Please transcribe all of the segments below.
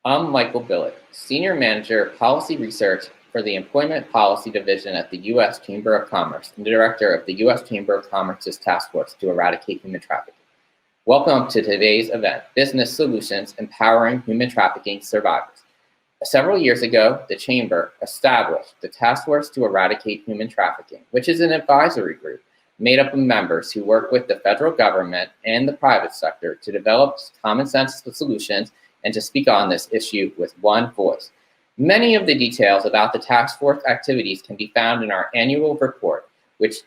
I'm Michael Billick, Senior Manager of Policy Research for the Employment Policy Division at the U.S. Chamber of Commerce and Director of the U.S. Chamber of Commerce's Task Force to Eradicate Human Trafficking. Welcome to today's event, Business Solutions Empowering Human Trafficking Survivors. Several years ago, the Chamber established the Task Force to Eradicate Human Trafficking, which is an advisory group made up of members who work with the federal government and the private sector to develop common sense solutions and to speak on this issue with one voice. Many of the details about the task force activities can be found in our annual report, which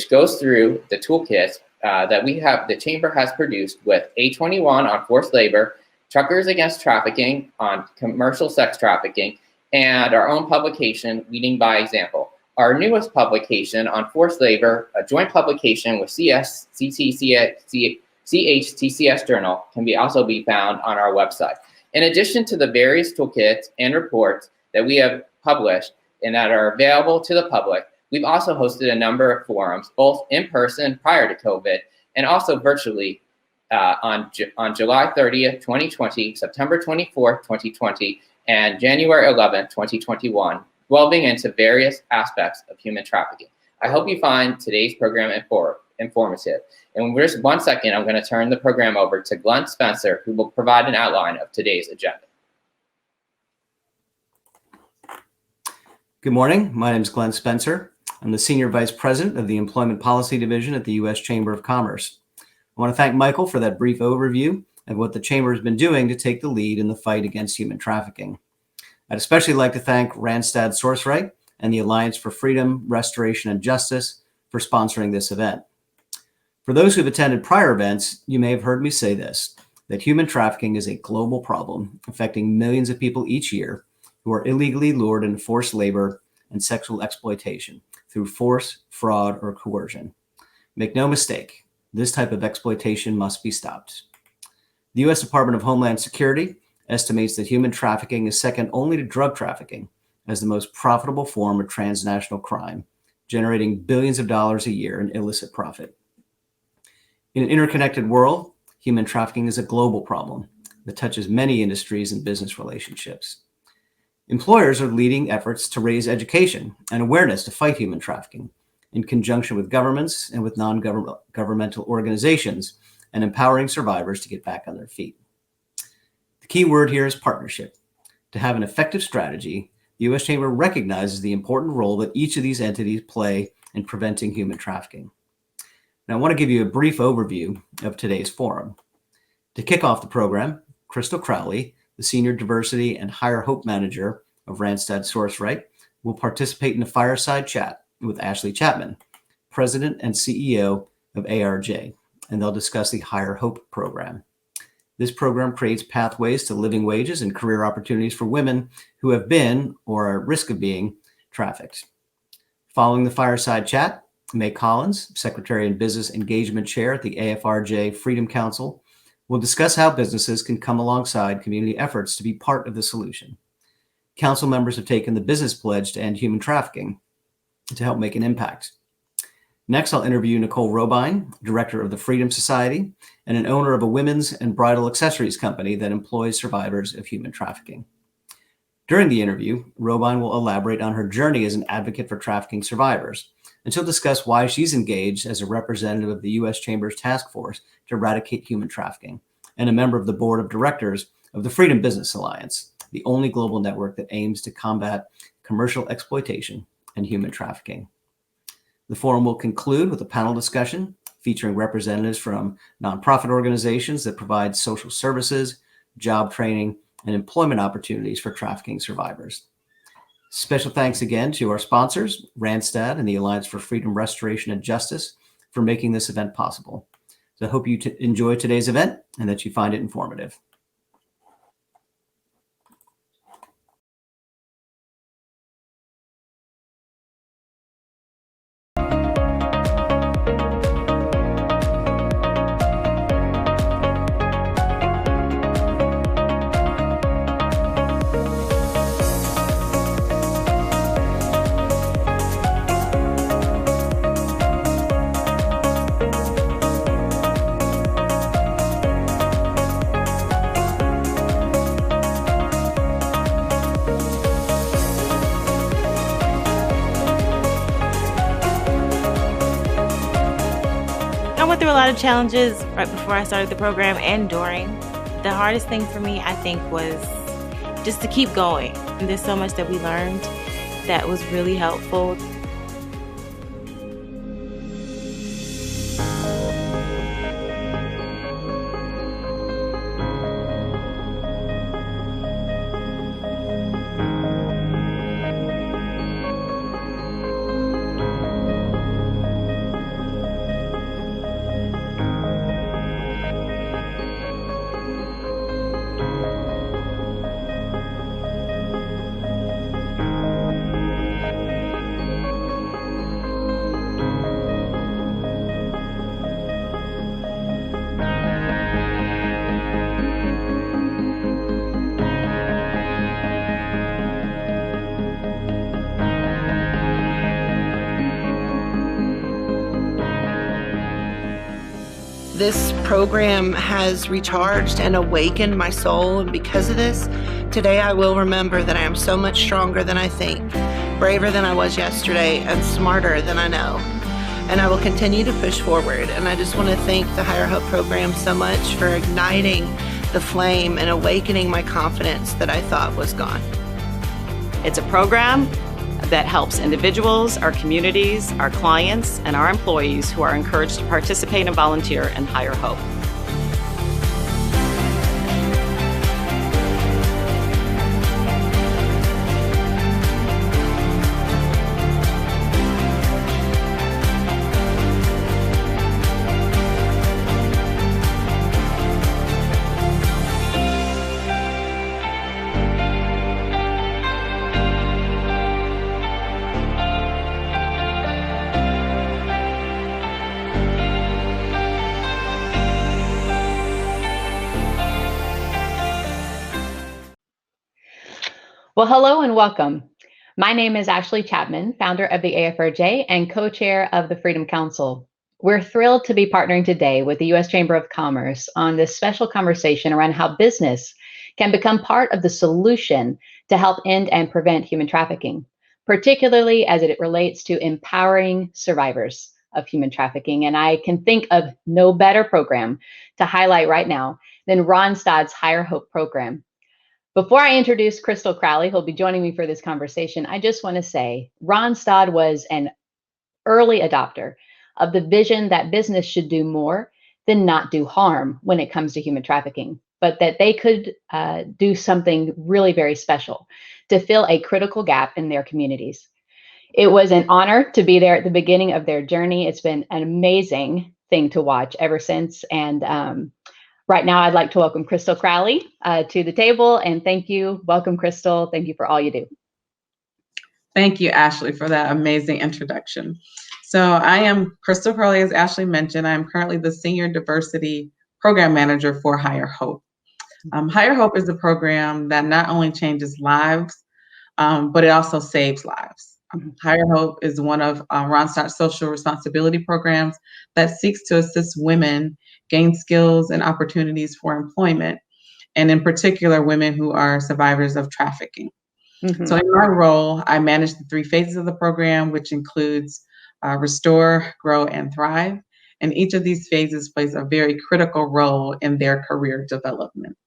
goes through the toolkits that the Chamber has produced with A21 on forced labor, Truckers Against Trafficking on commercial sex trafficking, and our own publication, Leading by Example. Our newest publication on forced labor, a joint publication with CHTCS Journal, can also be found on our website. In addition to the various toolkits and reports that we have published and that are available to the public, we've also hosted a number of forums, both in person prior to COVID and also virtually on July 30th, 2020, September 24th, 2020, and January 11th, 2021, delving into various aspects of human trafficking. I hope you find today's program informative. And in just 1 second, I'm going to turn the program over to Glenn Spencer, who will provide an outline of today's agenda. Good morning. My name is Glenn Spencer. I'm the Senior Vice President of the Employment Policy Division at the U.S. Chamber of Commerce. I want to thank Michael for that brief overview of what the Chamber has been doing to take the lead in the fight against human trafficking. I'd especially like to thank Ronstadt SourceRight and the Alliance for Freedom, Restoration, and Justice for sponsoring this event. For those who've attended prior events, you may have heard me say this, that human trafficking is a global problem affecting millions of people each year who are illegally lured into forced labor and sexual exploitation through force, fraud, or coercion. Make no mistake, this type of exploitation must be stopped. The U.S. Department of Homeland Security estimates that human trafficking is second only to drug trafficking as the most profitable form of transnational crime, generating billions of dollars a year in illicit profit. In an interconnected world, human trafficking is a global problem that touches many industries and business relationships. Employers are leading efforts to raise education and awareness to fight human trafficking in conjunction with governments and with non-governmental organizations and empowering survivors to get back on their feet. The key word here is partnership. To have an effective strategy, the U.S. Chamber recognizes the important role that each of these entities play in preventing human trafficking. Now, I want to give you a brief overview of today's forum. To kick off the program, Crystal Crowley, the Senior Diversity and Higher Hope Manager of Ronstadt SourceRight, will participate in a fireside chat with Ashley Chapman, President and CEO of AFRJ, and they'll discuss the Higher Hope program. This program creates pathways to living wages and career opportunities for women who have been or are at risk of being trafficked. Following the fireside chat, May Collins, Secretary and Business Engagement Chair at the AFRJ Freedom Council, will discuss how businesses can come alongside community efforts to be part of the solution. Council members have taken the business pledge to end human trafficking to help make an impact. Next, I'll interview Nicole Robine, Director of the Freedom Society and an owner of a women's and bridal accessories company that employs survivors of human trafficking. During the interview, Robine will elaborate on her journey as an advocate for trafficking survivors, and she'll discuss why she's engaged as a representative of the U.S. Chamber's Task Force to Eradicate Human Trafficking and a member of the Board of Directors of the Freedom Business Alliance, the only global network that aims to combat commercial exploitation and human trafficking. The forum will conclude with a panel discussion featuring representatives from nonprofit organizations that provide social services, job training, and employment opportunities for trafficking survivors. Special thanks again to our sponsors, Ronstadt and the Alliance for Freedom, Restoration, and Justice, for making this event possible. So I hope you enjoy today's event and that you find it informative. through a lot of challenges right before I started the program and during. The hardest thing for me, I think, was just to keep going. And there's so much that we learned that was really helpful. This program has recharged and awakened my soul, and because of this, today I will remember that I am so much stronger than I think, braver than I was yesterday, and smarter than I know. And I will continue to push forward. And I just want to thank the Higher Hope program so much for igniting the flame and awakening my confidence that I thought was gone. It's a program that helps individuals, our communities, our clients, and our employees who are encouraged to participate and volunteer in Higher Hope. Well, hello and welcome. My name is Ashley Chapman, founder of the AFRJ and co-chair of the Freedom Council. We're thrilled to be partnering today with the U.S. Chamber of Commerce on this special conversation around how business can become part of the solution to help end and prevent human trafficking, particularly as it relates to empowering survivors of human trafficking. And I can think of no better program to highlight right now than Ronstadt's Higher Hope program. Before I introduce Crystal Crowley, who'll be joining me for this conversation, I just want to say Ronstadt was an early adopter of the vision that business should do more than not do harm when it comes to human trafficking, but that they could do something really very special to fill a critical gap in their communities. It was an honor to be there at the beginning of their journey. It's been an amazing thing to watch ever since. And right now, I'd like to welcome Crystal Crowley to the table, and thank you. Welcome, Crystal. Thank you for all you do. Thank you, Ashley, for that amazing introduction. So I am Crystal Crowley, as Ashley mentioned. I am currently the Senior Diversity Program Manager for Higher Hope. Higher Hope is a program that not only changes lives, but it also saves lives. Higher Hope is one of Ronstadt's social responsibility programs that seeks to assist women gain skills and opportunities for employment, and in particular, women who are survivors of trafficking. So in my role, I manage the 3 phases of the program, which includes Restore, Grow, and Thrive. And each of these phases plays a very critical role in their career development.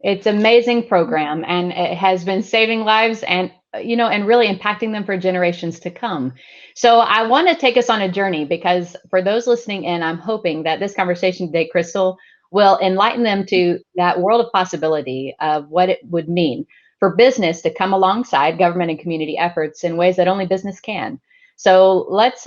It's an amazing program, and it has been saving lives and really impacting them for generations to come. So I want to take us on a journey, because for those listening in, I'm hoping that this conversation today, Crystal, will enlighten them to that world of possibility of what it would mean for business to come alongside government and community efforts in ways that only business can. So let's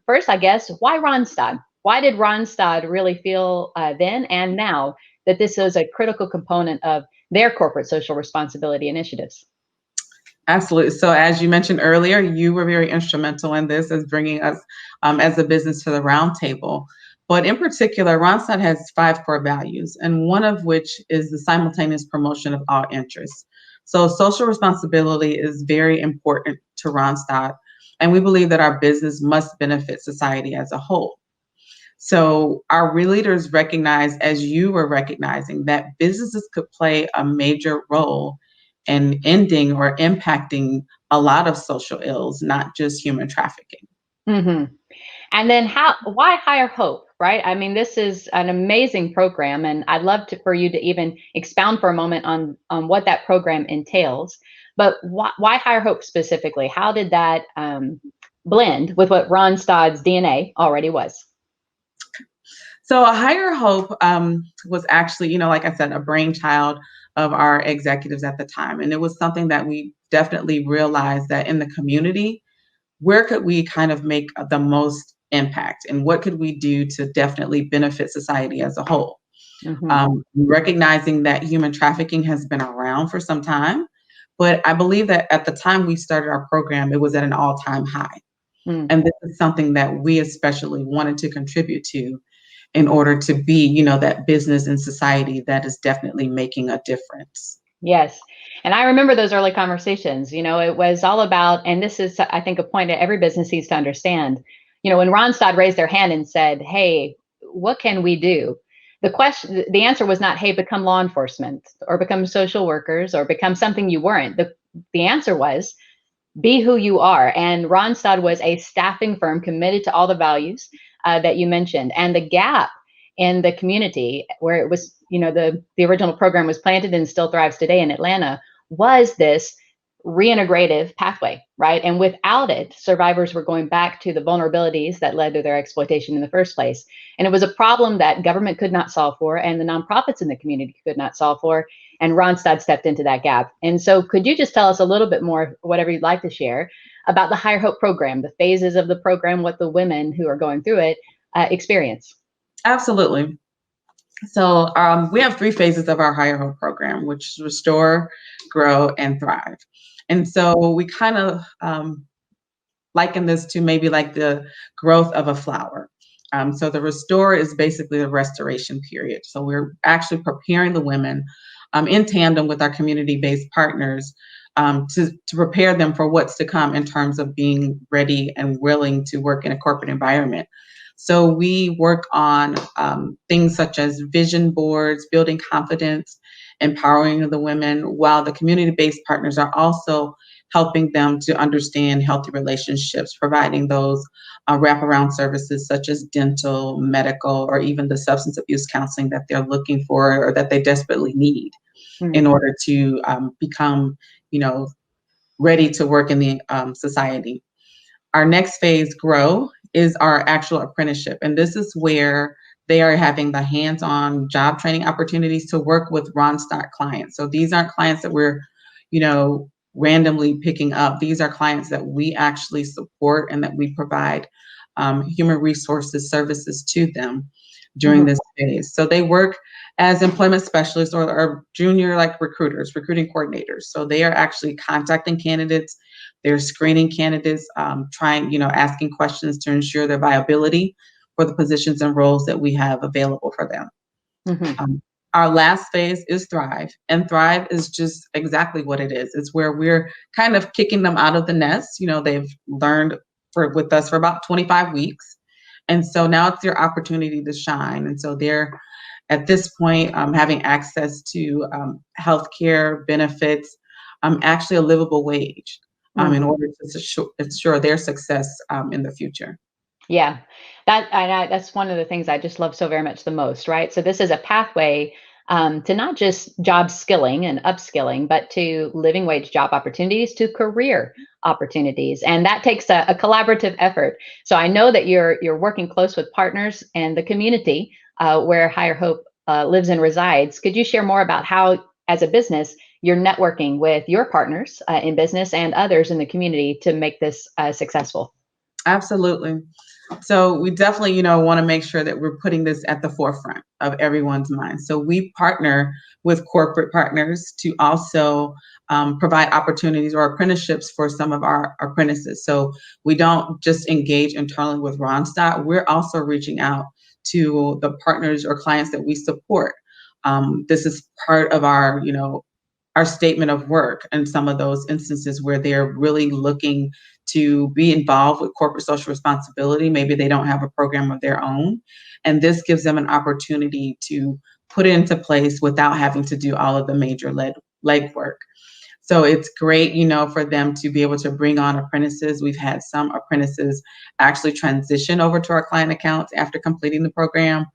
first, I guess, why Ronstadt? Why did Ronstadt really feel then and now that this is a critical component of their corporate social responsibility initiatives? Absolutely. So as you mentioned earlier, you were very instrumental in this, as bringing us as a business to the roundtable. But in particular, Ronstadt has 5 core values, and one of which is the simultaneous promotion of all interests. So social responsibility is very important to Ronstadt, and we believe that our business must benefit society as a whole. So our leaders recognize, as you were recognizing, that businesses could play a major role in ending or impacting a lot of social ills, not just human trafficking. And then why Higher Hope, right? I mean, this is an amazing program, and I'd love for you to even expound for a moment on what that program entails. But why Higher Hope specifically? How did that blend with what Ronstadt's DNA already was? So a Higher Hope was actually, like I said, a brainchild of our executives at the time. And it was something that we definitely realized that in the community, where could we kind of make the most impact, and what could we do to definitely benefit society as a whole? Recognizing that human trafficking has been around for some time, but I believe that at the time we started our program, it was at an all-time high. And this is something that we especially wanted to contribute to in order to be, that business in society that is definitely making a difference. Yes. And I remember those early conversations. It was all about, and this is, I think, a point that every business needs to understand. When Ronstadt raised their hand and said, hey, what can we do? The answer was not, hey, become law enforcement or become social workers or become something you weren't. The answer was, be who you are. And Ronstadt was a staffing firm committed to all the values that you mentioned. And the gap in the community where it was, the original program was planted and still thrives today in Atlanta, was this reintegrative pathway, right? And without it, survivors were going back to the vulnerabilities that led to their exploitation in the first place. And it was a problem that government could not solve for, and the nonprofits in the community could not solve for. And Ronstadt stepped into that gap. And so could you just tell us a little bit more, whatever you'd like to share, about the Higher Hope program, the phases of the program, what the women who are going through it experience? Absolutely. So we have 3 phases of our Higher Hope program, which is Restore, Grow, and Thrive. And so we kind of liken this to maybe like the growth of a flower. So the Restore is basically the restoration period. So we're actually preparing the women in tandem with our community-based partners to prepare them for what's to come in terms of being ready and willing to work in a corporate environment. So we work on things such as vision boards, building confidence, empowering the women, while the community-based partners are also helping them to understand healthy relationships, providing those wraparound services such as dental, medical, or even the substance abuse counseling that they're looking for or that they desperately need in order to become, ready to work in the society. Our next phase, Grow, is our actual apprenticeship. And this is where they are having the hands-on job training opportunities to work with Ronstadt clients. So these aren't clients that we're, randomly picking up. These are clients that we actually support and that we provide human resources services to them during this phase. So they work as employment specialists or junior recruiters, recruiting coordinators. So they are actually contacting candidates. They're screening candidates, asking questions to ensure their viability for the positions and roles that we have available for them. Our last phase is Thrive, and Thrive is just exactly what it is. It's where we're kind of kicking them out of the nest. They've learned with us for about 25 weeks. And so now it's their opportunity to shine. And so they're at this point having access to healthcare benefits, actually a livable wage in order to ensure their success in the future. Yeah, that's one of the things I just love so very much the most, right? So this is a pathway to not just job skilling and upskilling, but to living wage job opportunities, to career opportunities. And that takes a collaborative effort. So I know that you're working close with partners and the community where Higher Hope lives and resides. Could you share more about how, as a business, you're networking with your partners in business and others in the community to make this successful? Absolutely. So we definitely, want to make sure that we're putting this at the forefront of everyone's mind. So we partner with corporate partners to also provide opportunities or apprenticeships for some of our apprentices. So we don't just engage internally with Ronstadt. We're also reaching out to the partners or clients that we support. This is part of our statement of work in some of those instances where they're really looking to be involved with corporate social responsibility. Maybe they don't have a program of their own. And this gives them an opportunity to put it into place without having to do all of the major legwork. So it's great, for them to be able to bring on apprentices. We've had some apprentices actually transition over to our client accounts after completing the program.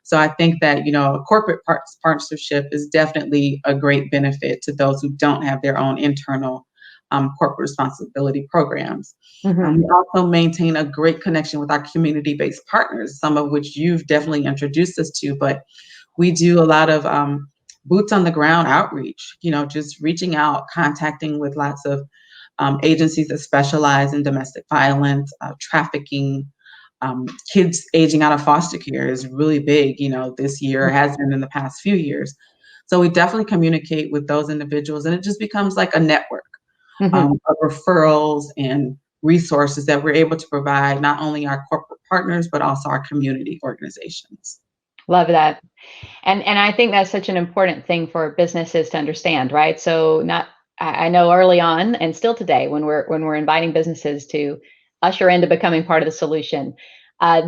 So I think that, a corporate partnership is definitely a great benefit to those who don't have their own internal corporate responsibility programs. We also maintain a great connection with our community-based partners, some of which you've definitely introduced us to, but we do a lot of boots on the ground outreach, just reaching out, contacting with lots of agencies that specialize in domestic violence, trafficking, kids aging out of foster care is really big, this year, has been in the past few years. So we definitely communicate with those individuals, and it just becomes like a network of referrals and resources that we're able to provide not only our corporate partners, but also our community organizations. Love that. And I think that's such an important thing for businesses to understand, right? So I know early on and still today, when we're inviting businesses to usher into becoming part of the solution,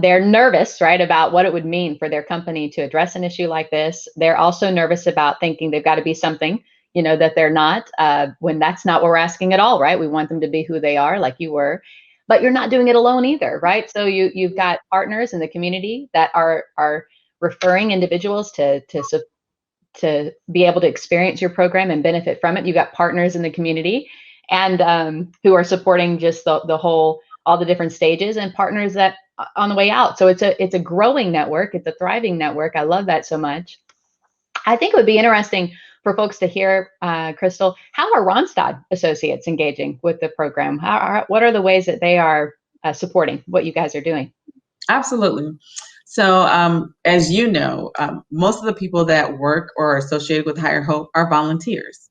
they're nervous, right, about what it would mean for their company to address an issue like this. They're also nervous about thinking they've got to be something, that they're not, when that's not what we're asking at all, right? We want them to be who they are, like you were, but you're not doing it alone either, right? So you've got partners in the community that are referring individuals to be able to experience your program and benefit from it. You've got partners in the community and who are supporting just the whole, all the different stages, and partners that on the way out. So it's a growing network. It's a thriving network. I love that so much. I think it would be interesting for folks to hear, Crystal, how are Ronstadt associates engaging with the program? What are the ways that they are supporting what you guys are doing? Absolutely. So as you know, most of the people that work or are associated with Higher Hope are volunteers.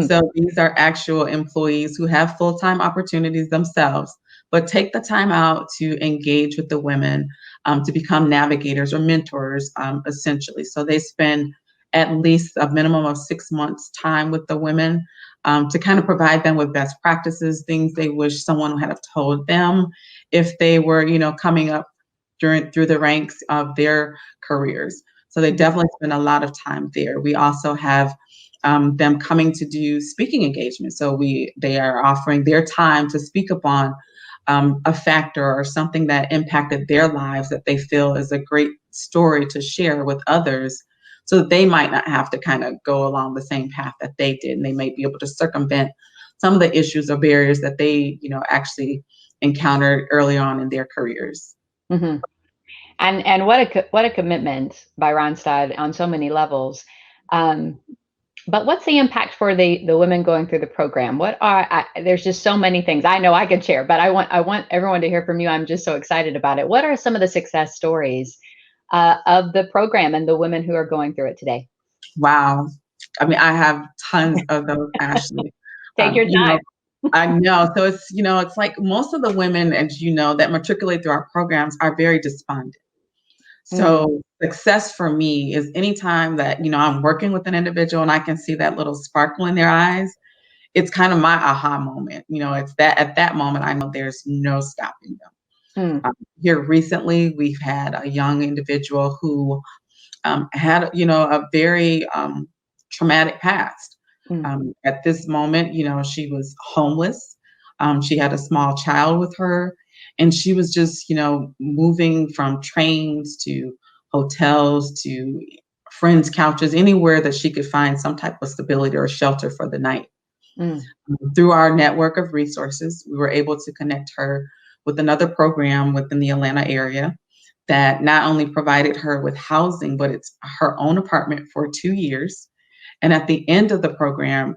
So these are actual employees who have full-time opportunities themselves, but take the time out to engage with the women, to become navigators or mentors, essentially. So they spend at least a minimum of 6 months time with the women, to kind of provide them with best practices, things they wish someone had have told them if they were, coming up through the ranks of their careers. So they definitely spend a lot of time there. We also have them coming to do speaking engagements. So they are offering their time to speak upon a factor or something that impacted their lives that they feel is a great story to share with others, so that they might not have to kind of go along the same path that they did, and they may be able to circumvent some of the issues or barriers that they, actually encountered early on in their careers. And what a commitment by Ronstadt on so many levels. But what's the impact for the women going through the program? There's just so many things I know I could share, but I want everyone to hear from you. I'm just so excited about it. What are some of the success stories of the program and the women who are going through it today? Wow. I mean, I have tons of those, Ashley. Take your time. I know. So it's like most of the women, as you know, that matriculate through our programs are very despondent. So success for me is anytime that, I'm working with an individual and I can see that little sparkle in their eyes. It's kind of my aha moment. It's that at that moment, I know there's no stopping them. Here recently, we've had a young individual who had, a very traumatic past. At this moment, she was homeless. She had a small child with her, and she was just, moving from trains to hotels to friends' couches, anywhere that she could find some type of stability or shelter for the night. Through our network of resources, we were able to connect her with another program within the Atlanta area that not only provided her with housing, but it's her own apartment for 2 years. And at the end of the program,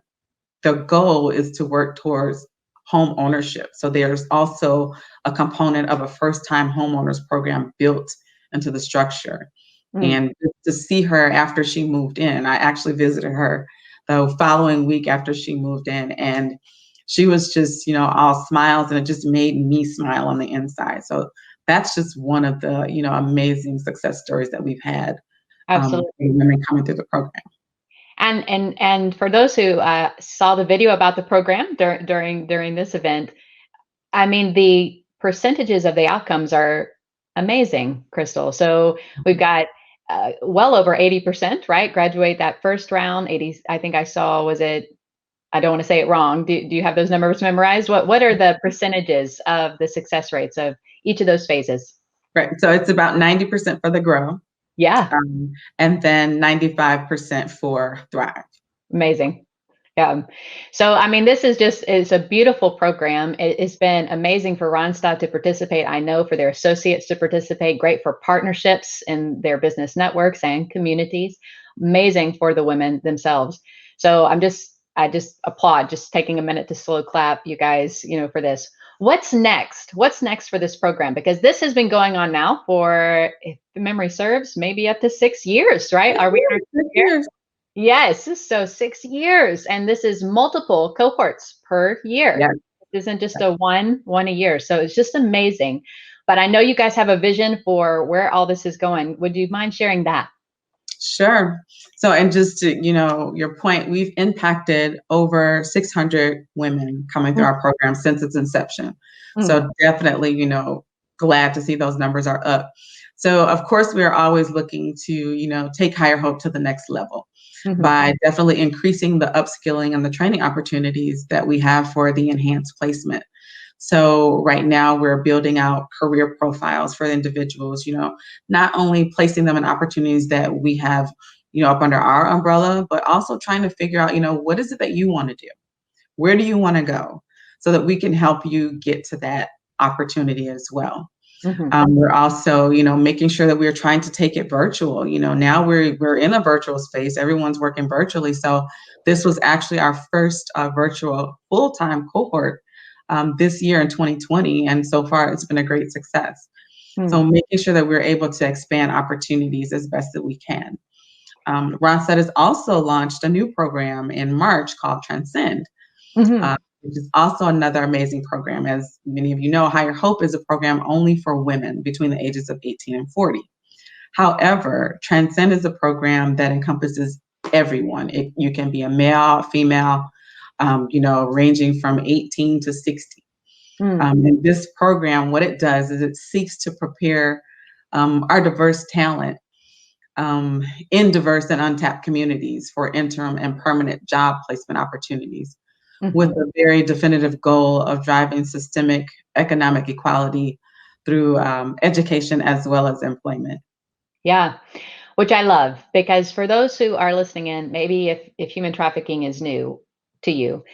the goal is to work towards home ownership. So there's also a component of a first-time homeowners program built into the structure. And to see her after she moved in, I actually visited her the following week after she moved in, and she was just, all smiles, and it just made me smile on the inside. So that's just one of the, amazing success stories that we've had. Absolutely. Women coming through the program. And for those who saw the video about the program during this event, I mean, the percentages of the outcomes are amazing, Crystal. So we've got well over 80%, right? Graduate that first round. 80, I think I saw, was it I don't want to say it wrong. Do you have those numbers memorized? What are the percentages of the success rates of each of those phases? Right. So it's about 90% for the grow. Yeah. And then 95% for thrive. Amazing. Yeah. So, I mean, this is it's a beautiful program. It's been amazing for Ronstadt to participate. I know for their associates to participate, great for partnerships in their business networks and communities, amazing for the women themselves. So I just applaud just taking a minute to slow clap you guys, for this. What's next? What's next for this program? Because this has been going on now for, if memory serves, maybe up to 6 years, right? Are we in our 6 years? Yes, so 6 years, and this is multiple cohorts per year. Yeah. It isn't just a one a year. So it's just amazing. But I know you guys have a vision for where all this is going. Would you mind sharing that? Sure. So, and just to, your point, we've impacted over 600 women coming through our program since its inception. So definitely, glad to see those numbers are up. So of course, we are always looking to, take Higher Hope to the next level by definitely increasing the upskilling and the training opportunities that we have for the enhanced placement. So right now we're building out career profiles for individuals, not only placing them in opportunities that we have, up under our umbrella, but also trying to figure out, what is it that you want to do? Where do you want to go? So that we can help you get to that opportunity as well. We're also, making sure that we're trying to take it virtual. Now we're in a virtual space. Everyone's working virtually. So this was actually our first virtual full-time cohort this year in 2020. And so far, it's been a great success. So making sure that we're able to expand opportunities as best that we can. Ronstadt has also launched a new program in March called Transcend. Which is also another amazing program. As many of you know, Higher Hope is a program only for women between the ages of 18 and 40. However, Transcend is a program that encompasses everyone. You can be a male, female, ranging from 18 to 60. And this program, what it does is it seeks to prepare our diverse talent in diverse and untapped communities for interim and permanent job placement opportunities, with a very definitive goal of driving systemic economic equality through education as well as employment. Yeah, which I love, because for those who are listening in, maybe if human trafficking is new to you,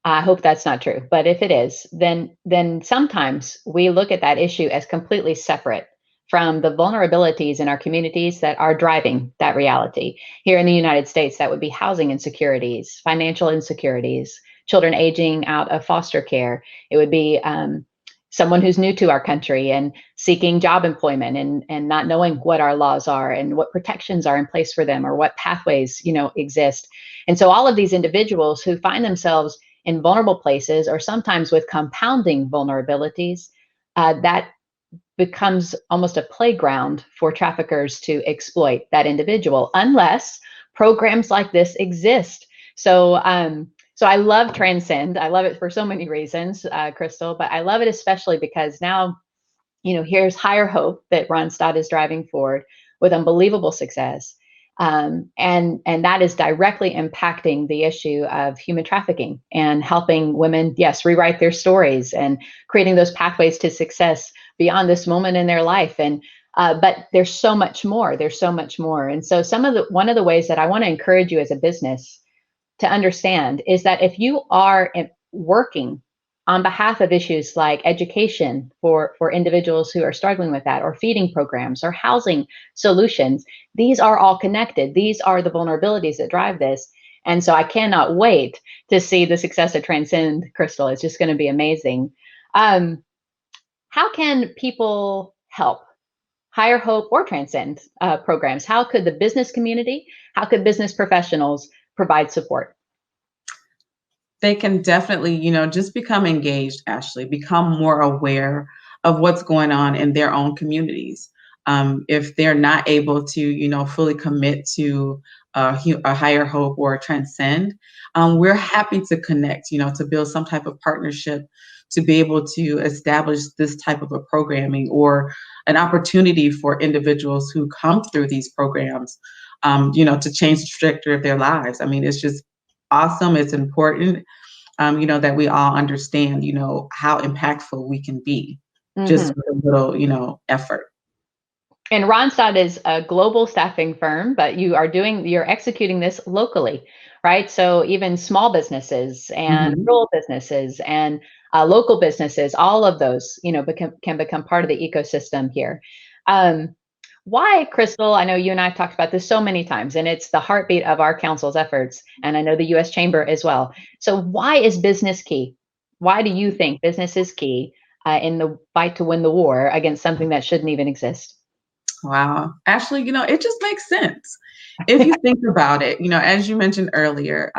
I hope that's not true. But if it is, then sometimes we look at that issue as completely separate from the vulnerabilities in our communities that are driving that reality. Here in the United States, that would be housing insecurities, financial insecurities, children aging out of foster care. It would be someone who's new to our country and seeking job employment and not knowing what our laws are and what protections are in place for them or what pathways, exist. And so all of these individuals who find themselves in vulnerable places or sometimes with compounding vulnerabilities, that becomes almost a playground for traffickers to exploit that individual unless programs like this exist. So I love Transcend. I love it for so many reasons, Crystal, but I love it especially because now, here's Higher Hope that Ronstadt is driving forward with unbelievable success. And that is directly impacting the issue of human trafficking and helping women, yes, rewrite their stories and creating those pathways to success beyond this moment in their life. And but there's so much more. There's so much more. And so one of the ways that I want to encourage you as a business to understand is that if you are working on behalf of issues like education for individuals who are struggling with that, or feeding programs, or housing solutions, these are all connected. These are the vulnerabilities that drive this. And so I cannot wait to see the success of Transcend, Crystal. It's just going to be amazing. How can people help Higher Hope or Transcend programs? How could the business community, how could business professionals provide support? They can definitely, just become engaged, Ashley, become more aware of what's going on in their own communities. If they're not able to, fully commit to a Higher Hope or a Transcend, we're happy to connect, to build some type of partnership to be able to establish this type of a programming or an opportunity for individuals who come through these programs, to change the trajectory of their lives. I mean, it's just awesome. It's important, that we all understand, how impactful we can be just with a little, effort. And Ronstadt is a global staffing firm, but you're executing this locally, right? So even small businesses and rural businesses and local businesses, all of those, can become part of the ecosystem here. Why, Crystal? I know you and I have talked about this so many times, and it's the heartbeat of our council's efforts, and I know the U.S. Chamber as well. So why is business key? Why do you think business is key in the fight to win the war against something that shouldn't even exist? Wow. Ashley, it just makes sense. If you think about it, as you mentioned earlier,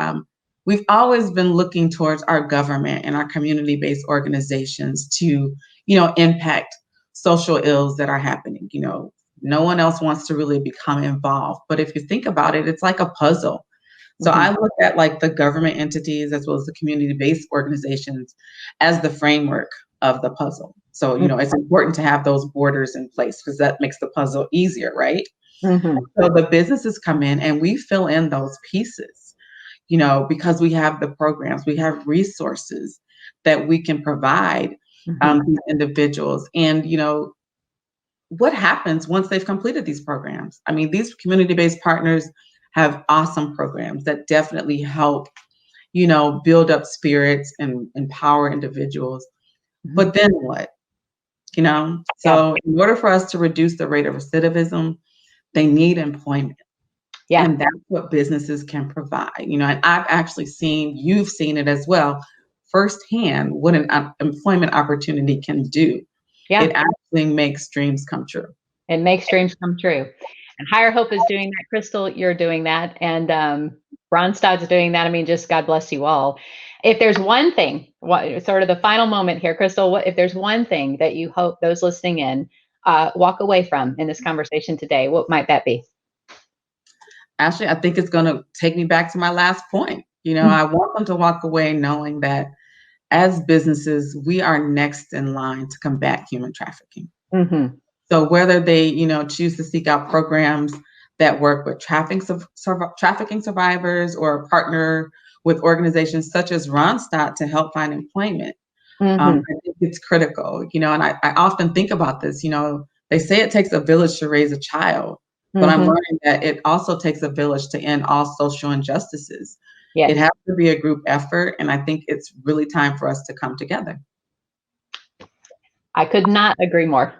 we've always been looking towards our government and our community-based organizations to, impact social ills that are happening. No one else wants to really become involved. But if you think about it, it's like a puzzle. So I look at like the government entities as well as the community-based organizations as the framework of the puzzle. So, it's important to have those borders in place because that makes the puzzle easier, right? So the businesses come in and we fill in those pieces, because we have the programs, we have resources that we can provide these individuals. And, what happens once they've completed these programs? I mean, these community-based partners have awesome programs that definitely help, build up spirits and empower individuals. But then what? So in order for us to reduce the rate of recidivism, they need employment. Yeah. And that's what businesses can provide. And I've actually you've seen it as well, firsthand, what an employment opportunity can do. Yeah. It actually makes dreams come true. It makes dreams come true. And Higher Hope is doing that. Crystal, you're doing that. And Ronstadt's doing that. I mean, just God bless you all. If there's one thing, sort of the final moment here, Crystal, if there's one thing that you hope those listening in walk away from in this conversation today, what might that be? Actually, I think it's going to take me back to my last point. I want them to walk away knowing that as businesses, we are next in line to combat human trafficking. So whether they, choose to seek out programs that work with trafficking survivors or partner with organizations such as Ronstadt to help find employment, I think it's critical, and I often think about this, they say it takes a village to raise a child, but I'm learning that it also takes a village to end all social injustices. Yes. It has to be a group effort, and I think it's really time for us to come together. I could not agree more.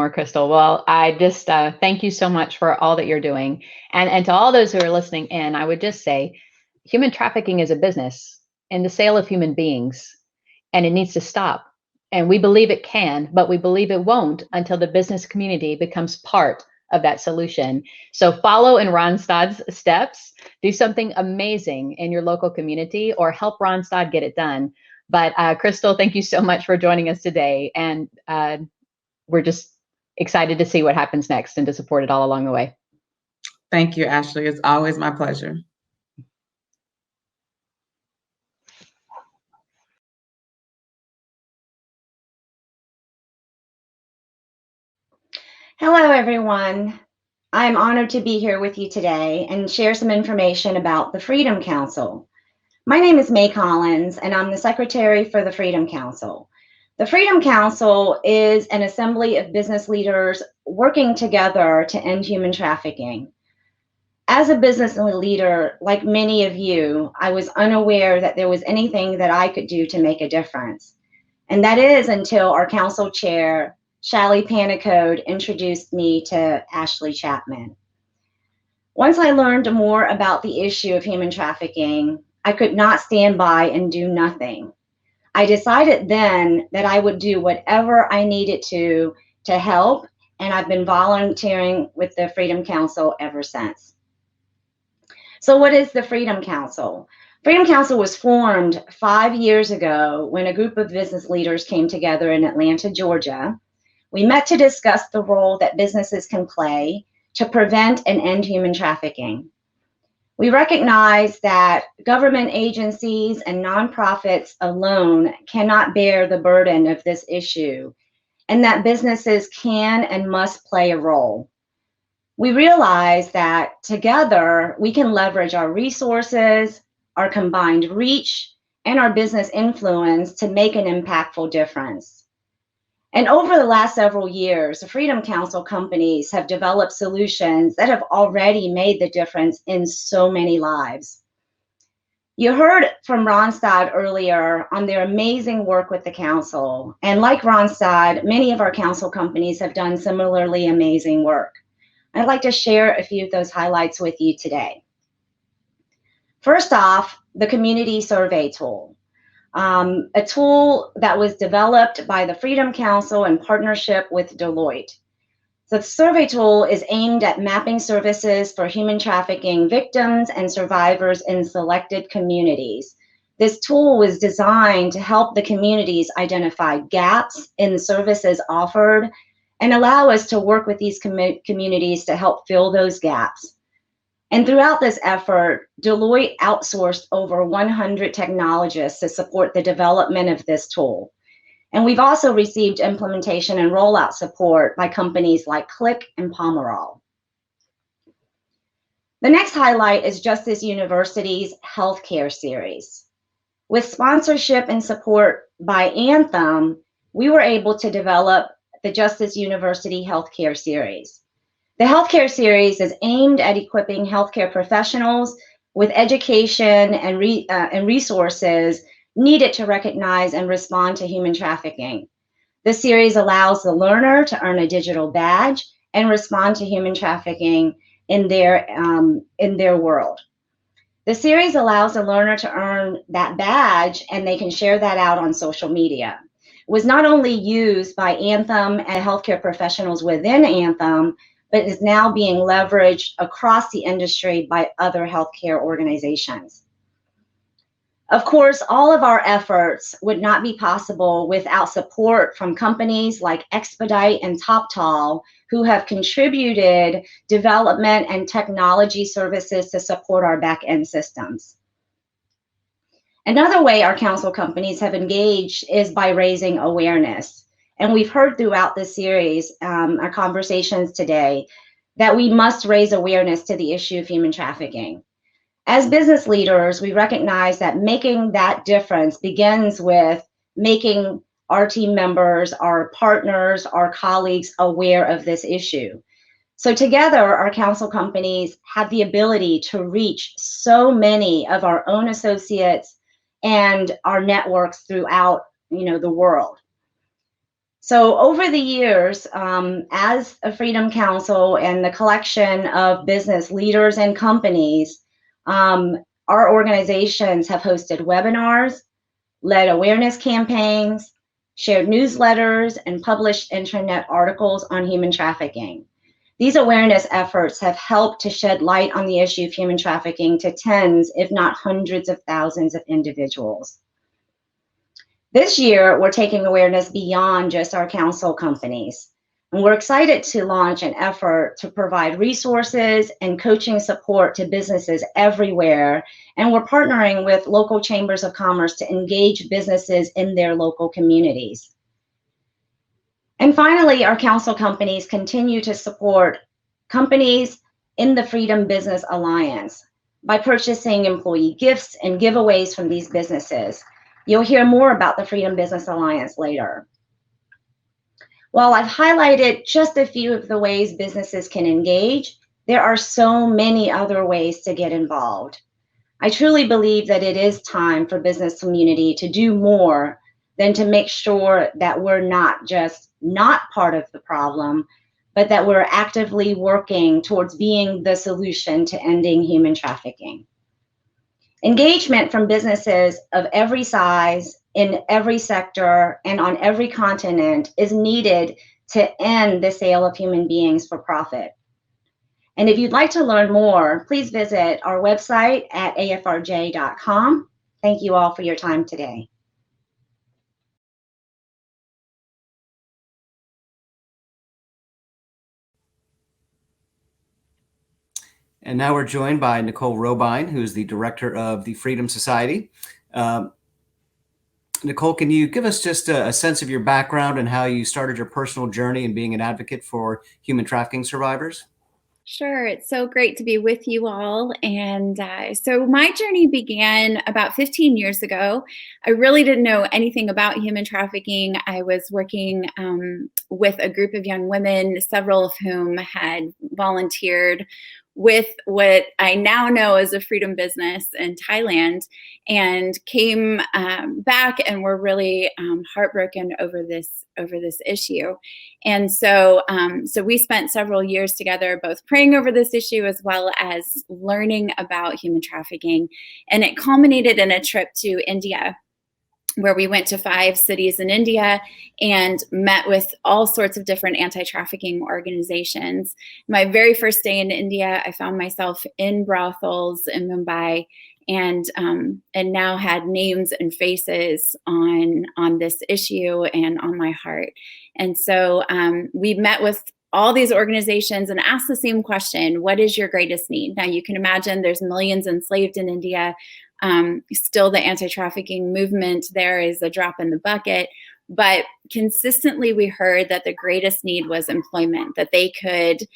Crystal. Well, I just thank you so much for all that you're doing. And to all those who are listening in, I would just say human trafficking is a business and the sale of human beings, and it needs to stop. And we believe it can, but we believe it won't until the business community becomes part of that solution. So follow in Ronstadt's steps, do something amazing in your local community, or help Ronstadt get it done. But Crystal, thank you so much for joining us today. And we're just excited to see what happens next and to support it all along the way. Thank you, Ashley. It's always my pleasure. Hello, everyone. I'm honored to be here with you today and share some information about the Freedom Council. My name is May Collins, and I'm the Secretary for the Freedom Council. The Freedom Council is an assembly of business leaders working together to end human trafficking. As a business leader, like many of you, I was unaware that there was anything that I could do to make a difference. And that is until our council chair, Shally Panicode, introduced me to Ashley Chapman. Once I learned more about the issue of human trafficking, I could not stand by and do nothing. I decided then that I would do whatever I needed to help, and I've been volunteering with the Freedom Council ever since. So what is the Freedom Council? Freedom Council was formed 5 years ago when a group of business leaders came together in Atlanta, Georgia. We met to discuss the role that businesses can play to prevent and end human trafficking. We recognize that government agencies and nonprofits alone cannot bear the burden of this issue, and that businesses can and must play a role. We realize that together we can leverage our resources, our combined reach, and our business influence to make an impactful difference. And over the last several years, the Freedom Council companies have developed solutions that have already made the difference in so many lives. You heard from Ronstadt earlier on their amazing work with the council. And like Ronstadt, many of our council companies have done similarly amazing work. I'd like to share a few of those highlights with you today. First off, the community survey tool. A tool that was developed by the Freedom Council in partnership with Deloitte. The survey tool is aimed at mapping services for human trafficking victims and survivors in selected communities. This tool was designed to help the communities identify gaps in the services offered and allow us to work with these communities to help fill those gaps. And throughout this effort, Deloitte outsourced over 100 technologists to support the development of this tool. And we've also received implementation and rollout support by companies like Click and Pomerol. The next highlight is Justice University's Healthcare Series. With sponsorship and support by Anthem, we were able to develop the Justice University Healthcare Series. The Healthcare Series is aimed at equipping healthcare professionals with education and resources needed to recognize and respond to human trafficking. This series allows the learner to earn a digital badge and respond to human trafficking in their world. The series allows the learner to earn that badge, and they can share that out on social media. It was not only used by Anthem and healthcare professionals within Anthem, but is now being leveraged across the industry by other healthcare organizations. Of course, all of our efforts would not be possible without support from companies like Expedite and TopTal, who have contributed development and technology services to support our back-end systems. Another way our council companies have engaged is by raising awareness. And we've heard throughout this series, our conversations today, that we must raise awareness to the issue of human trafficking. As business leaders, we recognize that making that difference begins with making our team members, our partners, our colleagues aware of this issue. So together, our council companies have the ability to reach so many of our own associates and our networks throughout, the world. So over the years, as a Freedom Council and the collection of business leaders and companies, our organizations have hosted webinars, led awareness campaigns, shared newsletters, and published intranet articles on human trafficking. These awareness efforts have helped to shed light on the issue of human trafficking to tens, if not hundreds of thousands of individuals. This year, we're taking awareness beyond just our council companies. And we're excited to launch an effort to provide resources and coaching support to businesses everywhere. And we're partnering with local chambers of commerce to engage businesses in their local communities. And finally, our council companies continue to support companies in the Freedom Business Alliance by purchasing employee gifts and giveaways from these businesses. You'll hear more about the Freedom Business Alliance later. While I've highlighted just a few of the ways businesses can engage, there are so many other ways to get involved. I truly believe that it is time for business community to do more than to make sure that we're not just not part of the problem, but that we're actively working towards being the solution to ending human trafficking. Engagement from businesses of every size, in every sector, and on every continent is needed to end the sale of human beings for profit. And if you'd like to learn more, please visit our website at afrj.com. Thank you all for your time today. And now we're joined by Nicole Robine, who is the director of the Freedom Society. Nicole, can you give us just a sense of your background and how you started your personal journey in being an advocate for human trafficking survivors? Sure. It's so great to be with you all. And so my journey began about 15 years ago. I really didn't know anything about human trafficking. I was working with a group of young women, several of whom had volunteered with what I now know as a freedom business in Thailand, and came back and were really heartbroken over this issue. And so we spent several years together, both praying over this issue as well as learning about human trafficking. And it culminated in a trip to India, where we went to 5 cities in India and met with all sorts of different anti-trafficking organizations. My very first day in India, I found myself in brothels in Mumbai, and now had names and faces on this issue and on my heart. And so we met with all these organizations and asked the same question: what is your greatest need? Now you can imagine there's millions enslaved in India. Still, the anti-trafficking movement there is a drop in the bucket. But consistently, we heard that the greatest need was employment, that they could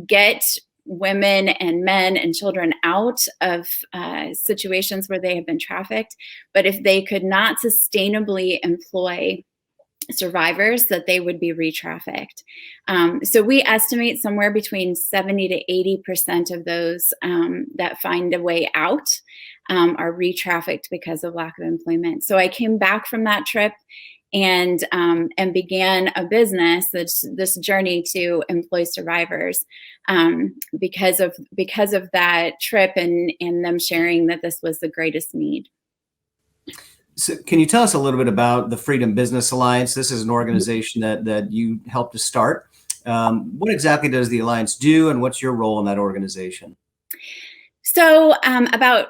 get women and men and children out of situations where they have been trafficked. But if they could not sustainably employ survivors, that they would be re-trafficked. So we estimate somewhere between 70 to 80% of those that find a way out are re-trafficked because of lack of employment. So I came back from that trip and began a business, this journey to employ survivors, because of that trip and them sharing that this was the greatest need. So can you tell us a little bit about the Freedom Business Alliance? This is an organization that you helped to start. What exactly does the Alliance do, and what's your role in that organization? So about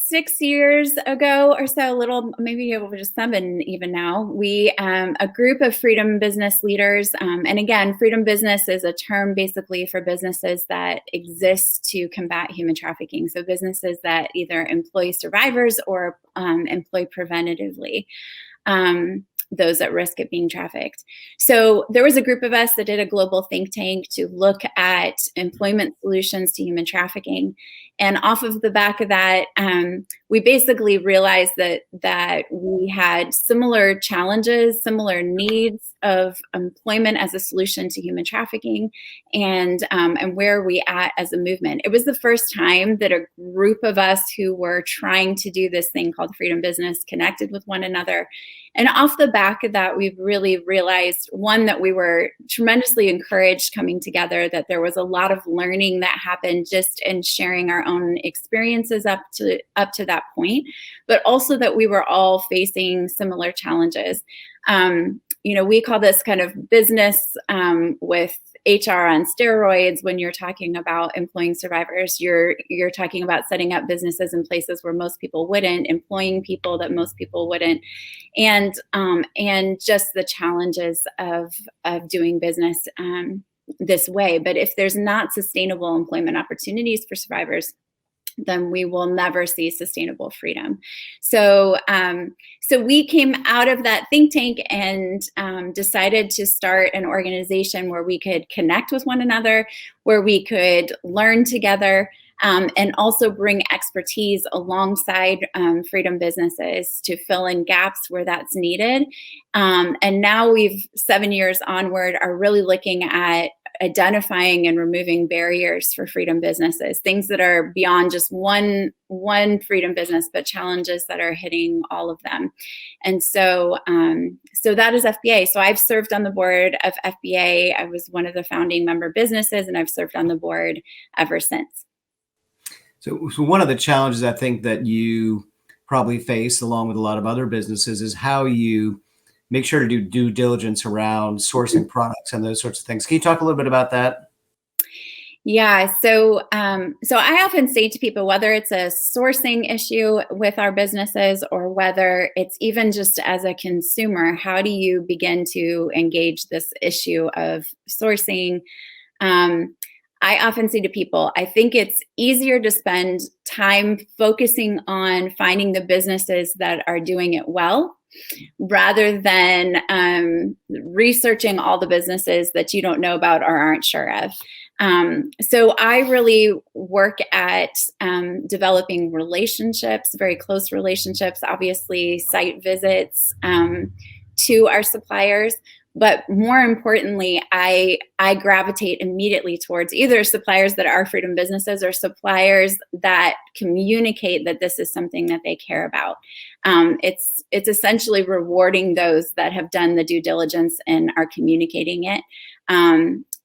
6 years ago or so, a little, maybe over just 7 even now, we, a group of freedom business leaders, and again, freedom business is a term basically for businesses that exist to combat human trafficking. So businesses that either employ survivors or employ preventatively those at risk of being trafficked. So there was a group of us that did a global think tank to look at employment solutions to human trafficking. And off of the back of that, we basically realized that we had similar challenges, similar needs of employment as a solution to human trafficking, and where are we at as a movement. It was the first time that a group of us who were trying to do this thing called freedom business connected with one another. And off the back of that, we've really realized, one, that we were tremendously encouraged coming together, that there was a lot of learning that happened just in sharing our own experiences up to that point, but also that we were all facing similar challenges. We call this kind of business with HR on steroids. When you're talking about employing survivors, you're talking about setting up businesses in places where most people wouldn't, employing people that most people wouldn't, and just the challenges of doing business this way. But if there's not sustainable employment opportunities for survivors, then we will never see sustainable freedom. So we came out of that think tank and decided to start an organization where we could connect with one another, where we could learn together, and also bring expertise alongside freedom businesses to fill in gaps where that's needed. And now we've, 7 years onward, are really looking at identifying and removing barriers for freedom businesses, things that are beyond just one freedom business, but challenges that are hitting all of them. And so that is FBA. So I've served on the board of FBA. I was one of the founding member businesses, and I've served on the board ever since. So one of the challenges I think that you probably face, along with a lot of other businesses, is how you make sure to do due diligence around sourcing products and those sorts of things. Can you talk a little bit about that? Yeah, so I often say to people, whether it's a sourcing issue with our businesses or whether it's even just as a consumer, how do you begin to engage this issue of sourcing? I often say to people, I think it's easier to spend time focusing on finding the businesses that are doing it well, rather than researching all the businesses that you don't know about or aren't sure of. So I really work at developing relationships, very close relationships, obviously site visits to our suppliers. But more importantly, I gravitate immediately towards either suppliers that are freedom businesses or suppliers that communicate that this is something that they care about. It's essentially rewarding those that have done the due diligence and are communicating it.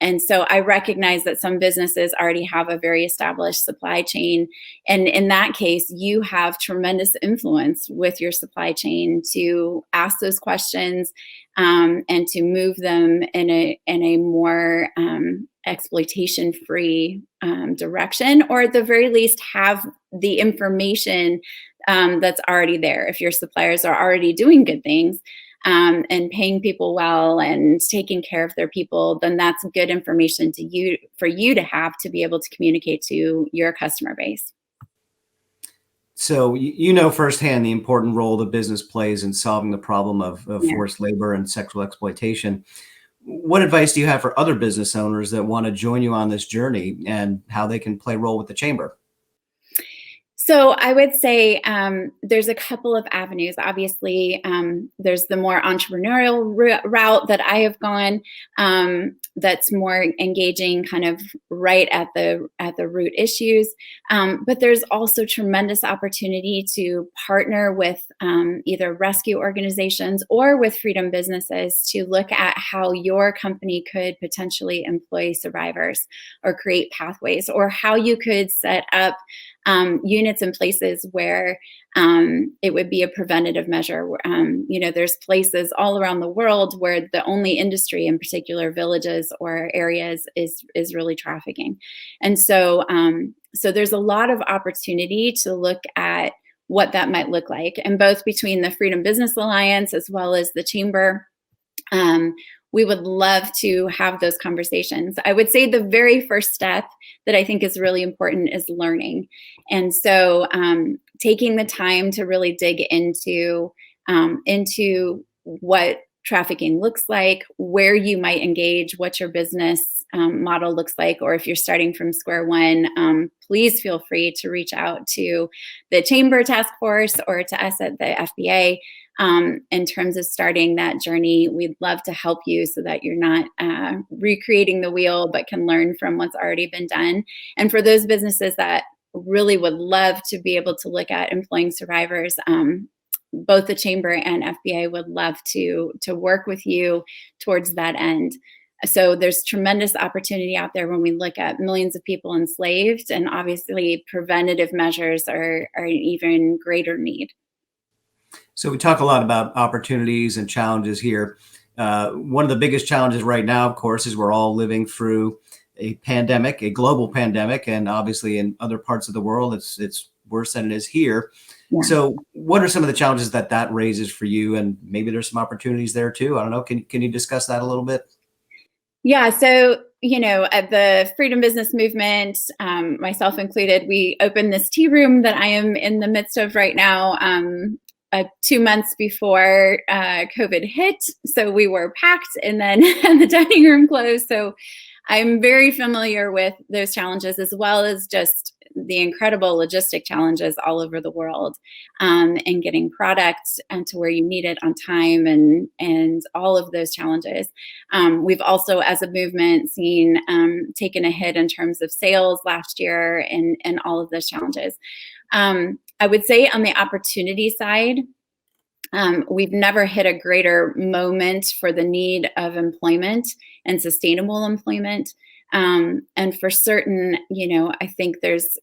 And so I recognize that some businesses already have a very established supply chain. And in that case, you have tremendous influence with your supply chain to ask those questions and to move them in a more exploitation-free direction, or at the very least have the information that's already there. If your suppliers are already doing good things, and paying people well and taking care of their people, then that's good information for you to have to be able to communicate to your customer base. So you know firsthand the important role the business plays in solving the problem of forced labor and sexual exploitation. What advice do you have for other business owners that want to join you on this journey, and how they can play a role with the chamber? So I would say there's a couple of avenues. Obviously, there's the more entrepreneurial route that I have gone, that's more engaging, kind of right at the root issues. But there's also tremendous opportunity to partner with either rescue organizations or with freedom businesses to look at how your company could potentially employ survivors or create pathways, or how you could set up units in places where it would be a preventative measure. There's places all around the world where the only industry, in particular villages or areas, is really trafficking. And so there's a lot of opportunity to look at what that might look like. And both between the Freedom Business Alliance as well as the Chamber, we would love to have those conversations. I would say the very first step that I think is really important is learning. And so taking the time to really dig into what trafficking looks like, where you might engage, what your business model looks like, or if you're starting from square one, please feel free to reach out to the Chamber Task Force or to us at the FBA. In terms of starting that journey, we'd love to help you so that you're not recreating the wheel, but can learn from what's already been done. And for those businesses that really would love to be able to look at employing survivors, both the Chamber and FBA would love to work with you towards that end. So there's tremendous opportunity out there when we look at millions of people enslaved, and obviously preventative measures are an even greater need. So we talk a lot about opportunities and challenges here. One of the biggest challenges right now, of course, is we're all living through a pandemic, a global pandemic, and obviously in other parts of the world, it's worse than it is here. Yeah. So what are some of the challenges that raises for you? And maybe there's some opportunities there too. I don't know. Can you discuss that a little bit? Yeah. So, at the Freedom Business Movement, myself included, we opened this tea room that I am in the midst of right now. 2 months before COVID hit. So we were packed, and then the dining room closed. So I'm very familiar with those challenges, as well as just the incredible logistic challenges all over the world, and getting products to where you need it on time, and all of those challenges. We've also, as a movement, seen taken a hit in terms of sales last year, and all of those challenges. I would say on the opportunity side, we've never hit a greater moment for the need of employment and sustainable employment. And for certain, I think there's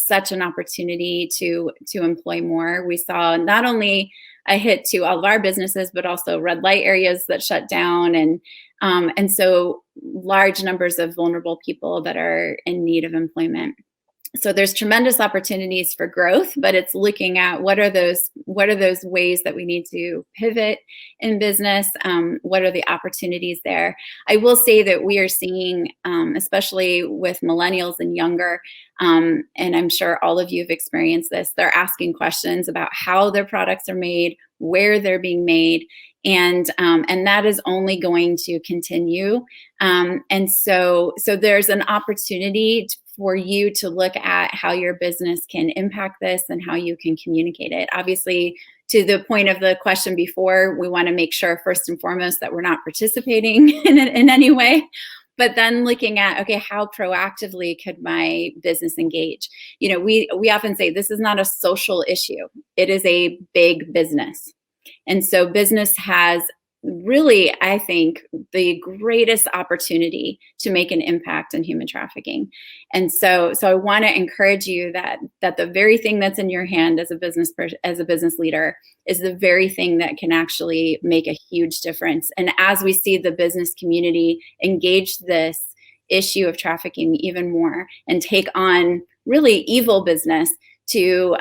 such an opportunity to employ more. We saw not only a hit to all of our businesses, but also red light areas that shut down, and so large numbers of vulnerable people that are in need of employment. So there's tremendous opportunities for growth, but it's looking at what are those ways that we need to pivot in business. What are the opportunities there? I will say that we are seeing, especially with millennials and younger, and I'm sure all of you have experienced this, they're asking questions about how their products are made, where they're being made, And that is only going to continue. And so there's an opportunity for you to look at how your business can impact this and how you can communicate it. Obviously, to the point of the question before, we want to make sure first and foremost that we're not participating in any way. But then looking at, okay, how proactively could my business engage? You know, we often say this is not a social issue. It is a big business. And so business has really, I think, the greatest opportunity to make an impact on human trafficking. And so I want to encourage you that the very thing that's in your hand as a business leader is the very thing that can actually make a huge difference. And as we see the business community engage this issue of trafficking even more and take on really evil business to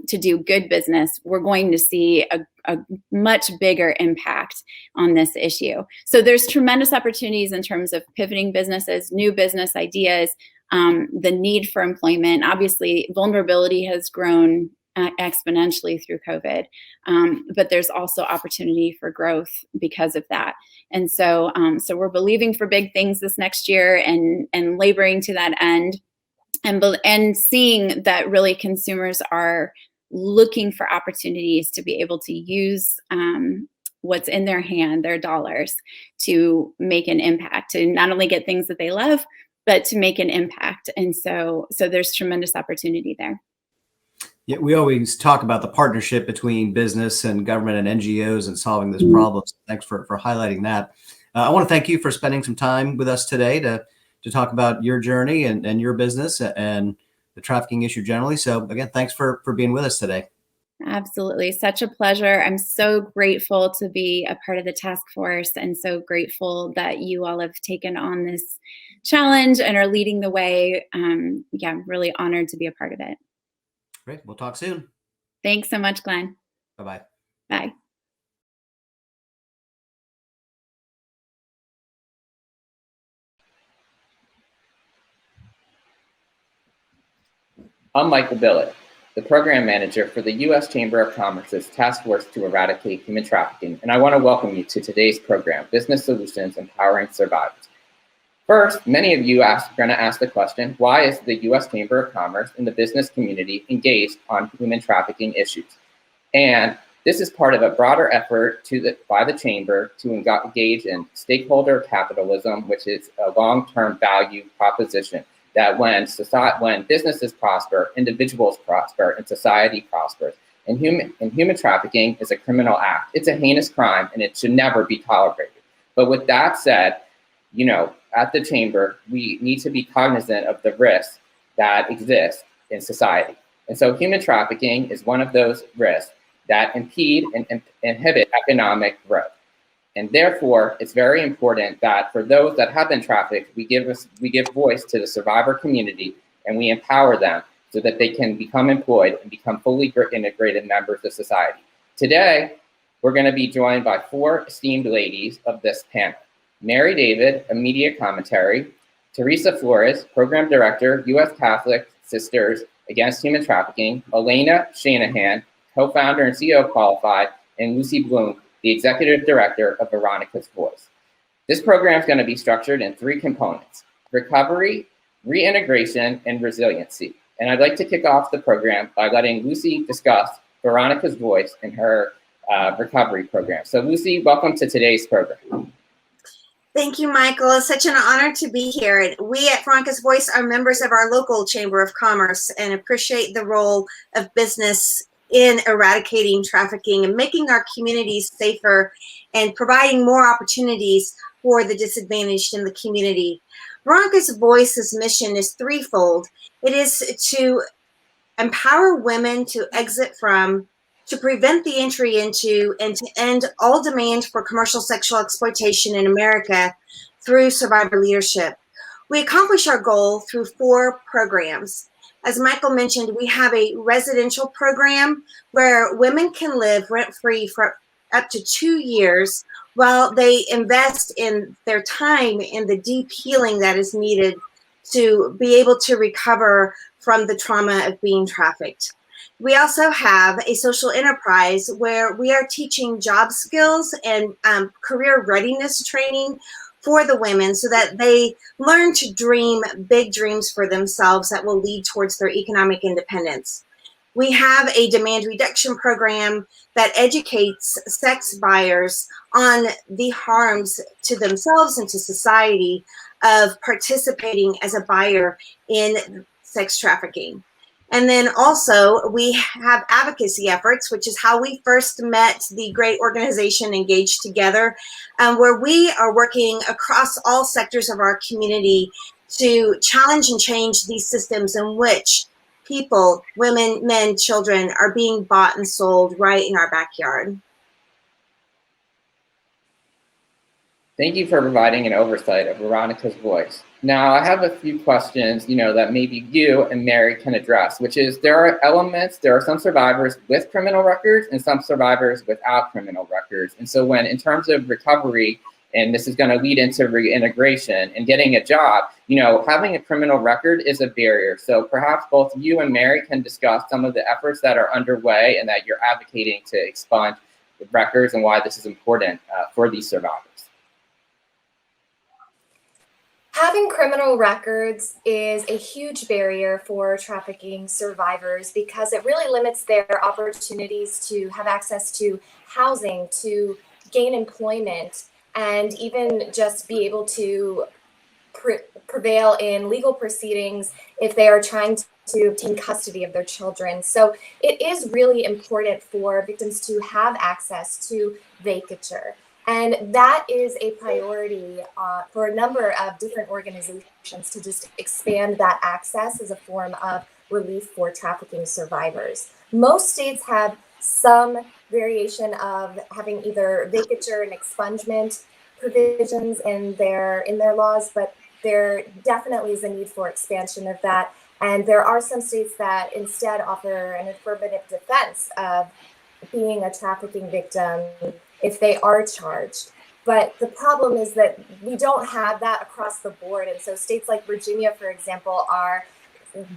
do good business, we're going to see a much bigger impact on this issue. So there's tremendous opportunities in terms of pivoting businesses, new business ideas, the need for employment. Obviously, vulnerability has grown exponentially through COVID, but there's also opportunity for growth because of that. And so we're believing for big things this next year and laboring to that end. And seeing that really consumers are looking for opportunities to be able to use what's in their hand, their dollars, to make an impact, to not only get things that they love, but to make an impact. And so there's tremendous opportunity there. Yeah, we always talk about the partnership between business and government and NGOs and solving this problem. So thanks for highlighting that. I want to thank you for spending some time with us today to talk about your journey and your business and the trafficking issue generally. So again, thanks for being with us today. Absolutely. Such a pleasure. I'm so grateful to be a part of the task force and so grateful that you all have taken on this challenge and are leading the way. I'm really honored to be a part of it. Great. We'll talk soon. Thanks so much, Glenn. Bye-bye. Bye. I'm Michael Billett, the Program Manager for the U.S. Chamber of Commerce's Task Force to Eradicate Human Trafficking, and I want to welcome you to today's program, Business Solutions Empowering Survivors. First, many of you are going to ask the question, why is the U.S. Chamber of Commerce and the business community engaged on human trafficking issues? And this is part of a broader effort by the Chamber to engage in stakeholder capitalism, which is a long-term value proposition that when businesses prosper, individuals prosper, and society prospers. And human trafficking is a criminal act. It's a heinous crime, and it should never be tolerated. But with that said, at the Chamber, we need to be cognizant of the risks that exist in society. And so human trafficking is one of those risks that impede and inhibit economic growth. And therefore, it's very important that for those that have been trafficked, we give voice to the survivor community and we empower them so that they can become employed and become fully integrated members of society. Today, we're going to be joined by 4 esteemed ladies of this panel. Mary David, a media commentary, Teresa Flores, Program Director, U.S. Catholic Sisters Against Human Trafficking, Elena Shanahan, co-founder and CEO of Qualified, and Lucy Bloom, the Executive Director of Veronica's Voice. This program is going to be structured in 3 components: recovery, reintegration, and resiliency. And I'd like to kick off the program by letting Lucy discuss Veronica's Voice and her recovery program. So Lucy, welcome to today's program. Thank you, Michael. It's such an honor to be here. We at Veronica's Voice are members of our local Chamber of Commerce and appreciate the role of business in eradicating trafficking and making our communities safer and providing more opportunities for the disadvantaged in the community. Veronica's Voice's mission is threefold. It is to empower women to exit from, to prevent the entry into, and to end all demand for commercial sexual exploitation in America through survivor leadership. We accomplish our goal through 4 programs. As Michael mentioned, we have a residential program where women can live rent-free for up to 2 years while they invest in their time in the deep healing that is needed to be able to recover from the trauma of being trafficked. We also have a social enterprise where we are teaching job skills and career readiness training for the women so that they learn to dream big dreams for themselves that will lead towards their economic independence. We have a demand reduction program that educates sex buyers on the harms to themselves and to society of participating as a buyer in sex trafficking. And then also we have Advocacy Efforts, which is how we first met the great organization Engaged Together, where we are working across all sectors of our community to challenge and change these systems in which people, women, men, children are being bought and sold right in our backyard. Thank you for providing an oversight of Veronica's voice. Now, I have a few questions, that maybe you and Mary can address, which is there are some survivors with criminal records and some survivors without criminal records. And so in terms of recovery, and this is going to lead into reintegration and getting a job, having a criminal record is a barrier. So perhaps both you and Mary can discuss some of the efforts that are underway and that you're advocating to expunge the records and why this is important for these survivors. Having criminal records is a huge barrier for trafficking survivors because it really limits their opportunities to have access to housing, to gain employment, and even just be able to prevail in legal proceedings if they are trying to obtain custody of their children. So it is really important for victims to have access to vacatur. And that is a priority for a number of different organizations to just expand that access as a form of relief for trafficking survivors. Most states have some variation of having either vacatur and expungement provisions in their laws, but there definitely is a need for expansion of that. And there are some states that instead offer an affirmative defense of being a trafficking victim if they are charged. But the problem is that we don't have that across the board. And so states like Virginia, for example,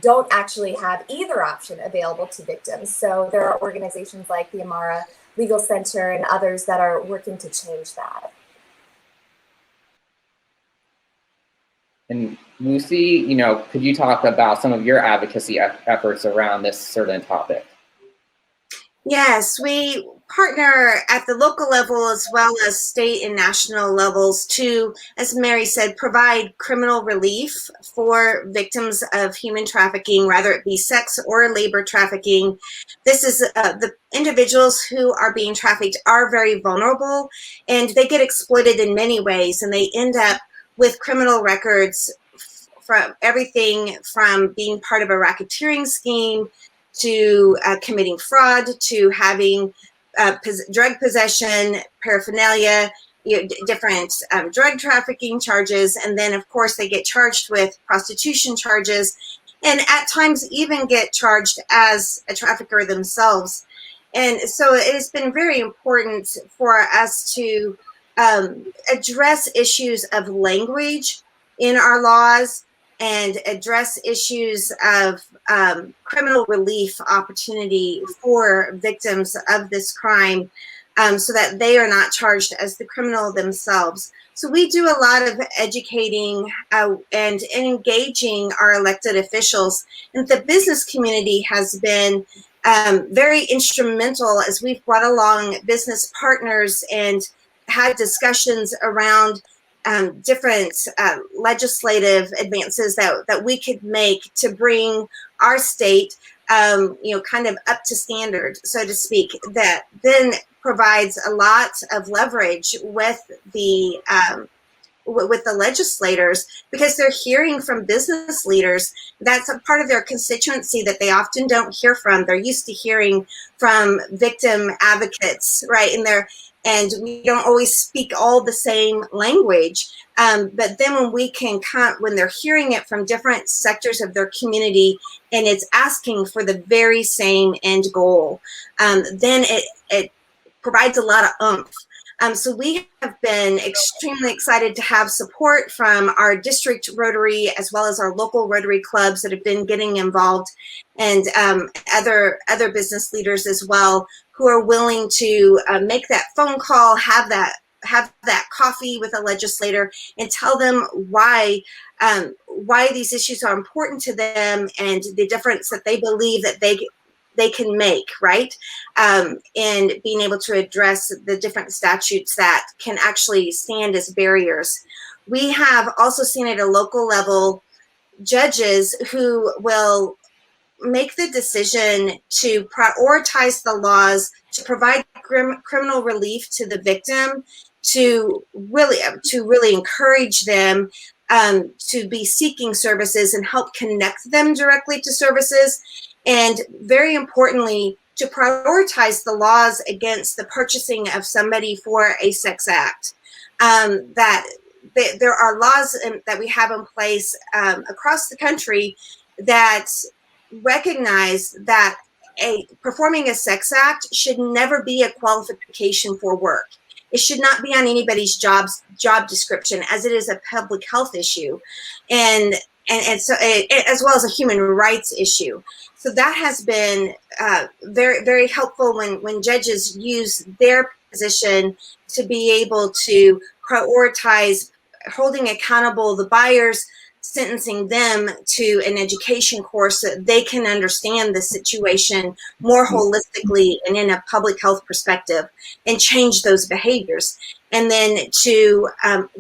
don't actually have either option available to victims. So there are organizations like the Amara Legal Center and others that are working to change that. And Lucy, could you talk about some of your advocacy efforts around this certain topic? Yes, we partner at the local level as well as state and national levels to, as Mary said, provide criminal relief for victims of human trafficking, whether it be sex or labor trafficking. This is the individuals who are being trafficked are very vulnerable and they get exploited in many ways, and they end up with criminal records from everything from being part of a racketeering scheme to committing fraud, to having drug possession, paraphernalia, different drug trafficking charges, and then of course they get charged with prostitution charges, and at times even get charged as a trafficker themselves. And so it has been very important for us to address issues of language in our laws and address issues of criminal relief opportunity for victims of this crime so that they are not charged as the criminal themselves. So we do a lot of educating and engaging our elected officials. And the business community has been very instrumental as we've brought along business partners and had discussions around different legislative advances that we could make to bring our state, kind of up to standard, so to speak, that then provides a lot of leverage with the legislators, because they're hearing from business leaders. That's a part of their constituency that they often don't hear from. They're used to hearing from victim advocates, right? And we don't always speak all the same language. But then when they're hearing it from different sectors of their community and it's asking for the very same end goal, then it provides a lot of oomph So we have been extremely excited to have support from our district Rotary as well as our local Rotary clubs that have been getting involved, and other business leaders as well, who are willing to make that phone call, have that coffee with a legislator, and tell them why these issues are important to them and the difference that they believe that they can make, right? And being able to address the different statutes that can actually stand as barriers. We have also seen at a local level judges who will make the decision to prioritize the laws to provide criminal relief to the victim, to really encourage them to be seeking services and help connect them directly to services. And very importantly, to prioritize the laws against the purchasing of somebody for a sex act. There are laws that we have in place across the country that recognize that performing a sex act should never be a qualification for work. It should not be on anybody's job description, as it is a public health issue, and so as well as a human rights issue. So that has been very, very helpful when judges use their position to be able to prioritize holding accountable the buyers, sentencing them to an education course so that they can understand the situation more holistically and in a public health perspective and change those behaviors. And then to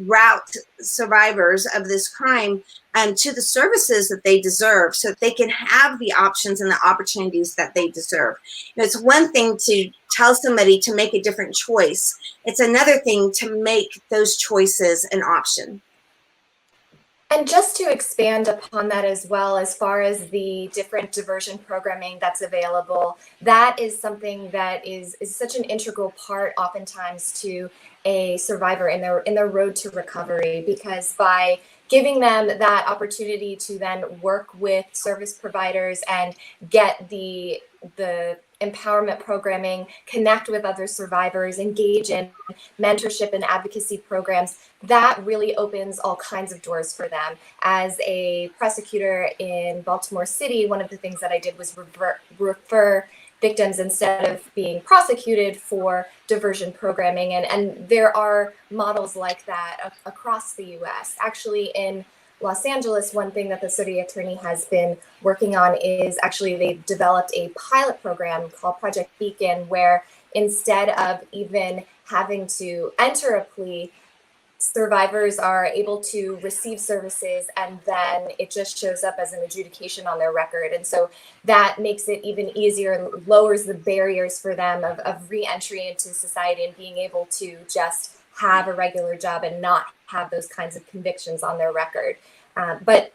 route survivors of this crime to the services that they deserve so that they can have the options and the opportunities that they deserve. You know, it's one thing to tell somebody to make a different choice. It's another thing to make those choices an option. And just to expand upon that as well, as far as the different diversion programming that's available, that is something that is such an integral part oftentimes to a survivor in their road to recovery, because by giving them that opportunity to then work with service providers and get the empowerment programming, connect with other survivors, engage in mentorship and advocacy programs, that really opens all kinds of doors for them. As a prosecutor in Baltimore City, one of the things that I did was refer victims instead of being prosecuted for diversion programming. And there are models like that across the US. Actually, in Los Angeles, one thing that the city attorney has been working on is actually they've developed a pilot program called Project Beacon, where instead of even having to enter a plea, survivors are able to receive services and then it just shows up as an adjudication on their record. And so that makes it even easier and lowers the barriers for them of re-entry into society and being able to just have a regular job and not have those kinds of convictions on their record. But